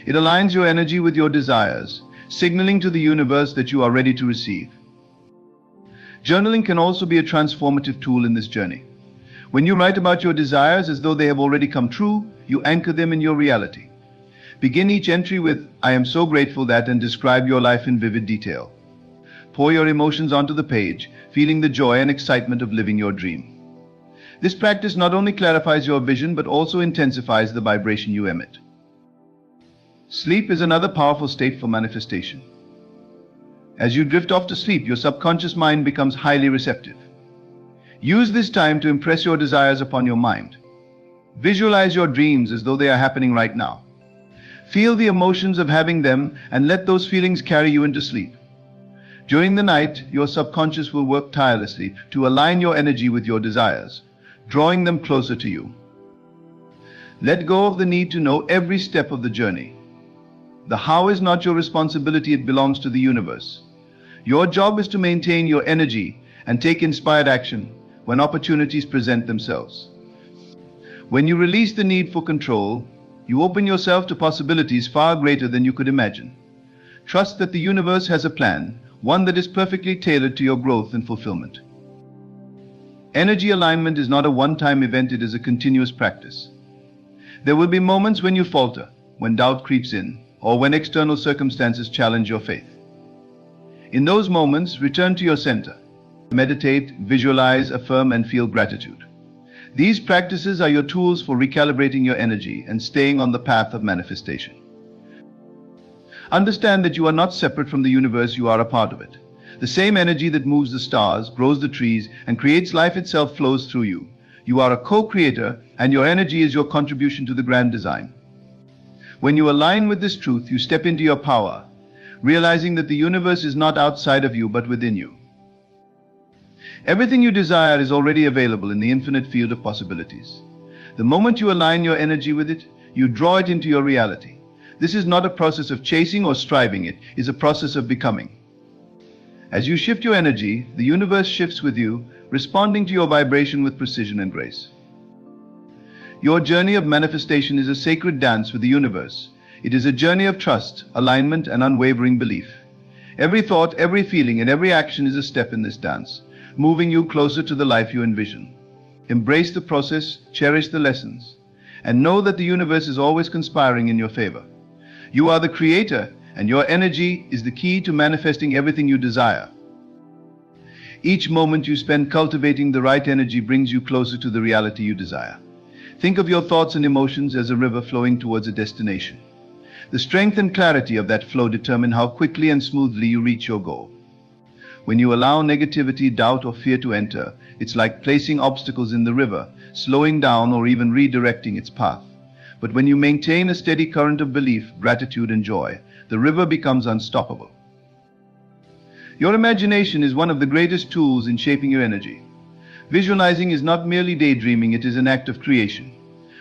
It aligns your energy with your desires, signaling to the universe that you are ready to receive. Journaling can also be a transformative tool in this journey. When you write about your desires as though they have already come true, you anchor them in your reality. Begin each entry with, I am so grateful that, and describe your life in vivid detail. Pour your emotions onto the page, feeling the joy and excitement of living your dream. This practice not only clarifies your vision but also intensifies the vibration you emit. Sleep is another powerful state for manifestation. As you drift off to sleep, your subconscious mind becomes highly receptive. Use this time to impress your desires upon your mind. Visualize your dreams as though they are happening right now. Feel the emotions of having them and let those feelings carry you into sleep. During the night, your subconscious will work tirelessly to align your energy with your desires, drawing them closer to you. Let go of the need to know every step of the journey. The how is not your responsibility, it belongs to the universe. Your job is to maintain your energy and take inspired action when opportunities present themselves. When you release the need for control, you open yourself to possibilities far greater than you could imagine. Trust that the universe has a plan, one that is perfectly tailored to your growth and fulfillment. Energy alignment is not a one-time event, it is a continuous practice. There will be moments when you falter, when doubt creeps in, or when external circumstances challenge your faith. In those moments, return to your center. Meditate, visualize, affirm, and feel gratitude. These practices are your tools for recalibrating your energy and staying on the path of manifestation. Understand that you are not separate from the universe, you are a part of it. The same energy that moves the stars, grows the trees, and creates life itself flows through you. You are a co-creator, and your energy is your contribution to the grand design. When you align with this truth, you step into your power, realizing that the universe is not outside of you but within you. Everything you desire is already available in the infinite field of possibilities. The moment you align your energy with it, you draw it into your reality. This is not a process of chasing or striving, it is a process of becoming. As you shift your energy, the universe shifts with you, responding to your vibration with precision and grace. Your journey of manifestation is a sacred dance with the universe. It is a journey of trust, alignment, and unwavering belief. Every thought, every feeling, and every action is a step in this dance, moving you closer to the life you envision. Embrace the process, cherish the lessons, and know that the universe is always conspiring in your favor. You are the creator, and your energy is the key to manifesting everything you desire. Each moment you spend cultivating the right energy brings you closer to the reality you desire. Think of your thoughts and emotions as a river flowing towards a destination. The strength and clarity of that flow determine how quickly and smoothly you reach your goal. When you allow negativity, doubt, or fear to enter, it's like placing obstacles in the river, slowing down or even redirecting its path. But when you maintain a steady current of belief, gratitude, and joy, the river becomes unstoppable. Your imagination is one of the greatest tools in shaping your energy. Visualizing is not merely daydreaming, it is an act of creation.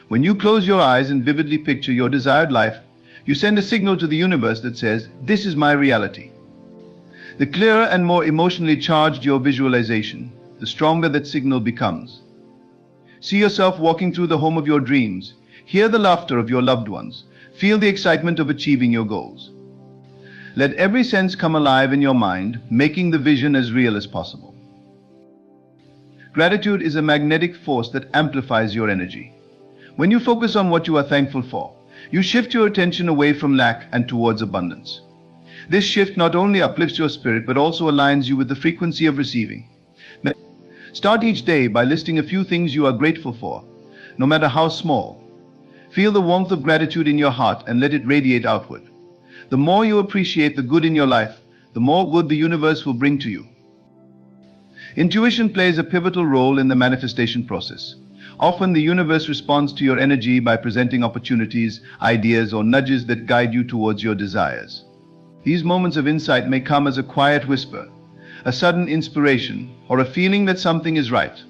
When you close your eyes and vividly picture your desired life, you send a signal to the universe that says, "This is my reality." The clearer and more emotionally charged your visualization, the stronger that signal becomes. See yourself walking through the home of your dreams. Hear the laughter of your loved ones. Feel the excitement of achieving your goals. Let every sense come alive in your mind, making the vision as real as possible. Gratitude is a magnetic force that amplifies your energy. When you focus on what you are thankful for, you shift your attention away from lack and towards abundance. This shift not only uplifts your spirit but also aligns you with the frequency of receiving. Start each day by listing a few things you are grateful for, no matter how small. Feel the warmth of gratitude in your heart and let it radiate outward. The more you appreciate the good in your life, the more good the universe will bring to you. Intuition plays a pivotal role in the manifestation process. Often the universe responds to your energy by presenting opportunities, ideas, or nudges that guide you towards your desires. These moments of insight may come as a quiet whisper, a sudden inspiration, or a feeling that something is right.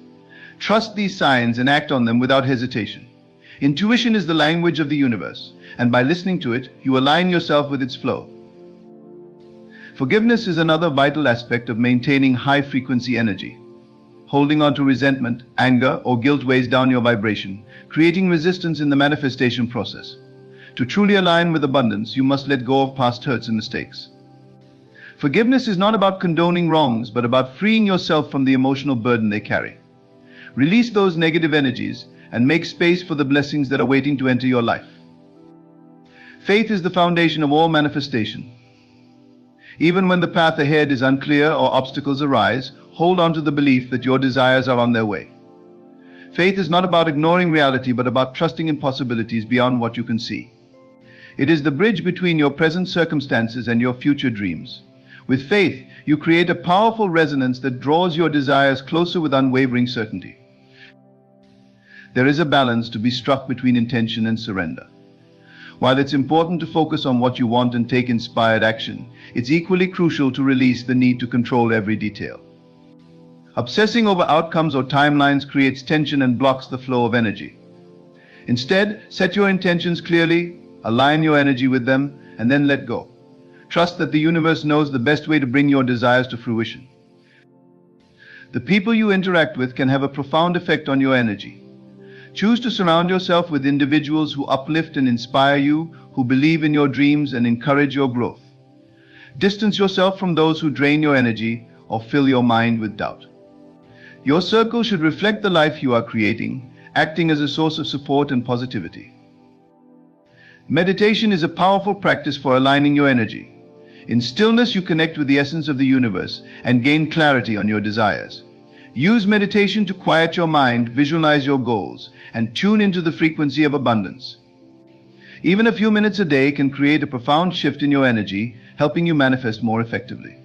Trust these signs and act on them without hesitation. Intuition is the language of the universe, and by listening to it, you align yourself with its flow. Forgiveness is another vital aspect of maintaining high-frequency energy. Holding on to resentment, anger, or guilt weighs down your vibration, creating resistance in the manifestation process. To truly align with abundance, you must let go of past hurts and mistakes. Forgiveness is not about condoning wrongs, but about freeing yourself from the emotional burden they carry. Release those negative energies and make space for the blessings that are waiting to enter your life. Faith is the foundation of all manifestation. Even when the path ahead is unclear or obstacles arise, hold on to the belief that your desires are on their way. Faith is not about ignoring reality, but about trusting in possibilities beyond what you can see. It is the bridge between your present circumstances and your future dreams. With faith, you create a powerful resonance that draws your desires closer with unwavering certainty. There is a balance to be struck between intention and surrender. While it's important to focus on what you want and take inspired action, it's equally crucial to release the need to control every detail. Obsessing over outcomes or timelines creates tension and blocks the flow of energy. Instead, set your intentions clearly, align your energy with them, and then let go. Trust that the universe knows the best way to bring your desires to fruition. The people you interact with can have a profound effect on your energy. Choose to surround yourself with individuals who uplift and inspire you, who believe in your dreams and encourage your growth. Distance yourself from those who drain your energy or fill your mind with doubt. Your circle should reflect the life you are creating, acting as a source of support and positivity. Meditation is a powerful practice for aligning your energy. In stillness, you connect with the essence of the universe and gain clarity on your desires. Use meditation to quiet your mind, visualize your goals, and tune into the frequency of abundance. Even a few minutes a day can create a profound shift in your energy, helping you manifest more effectively.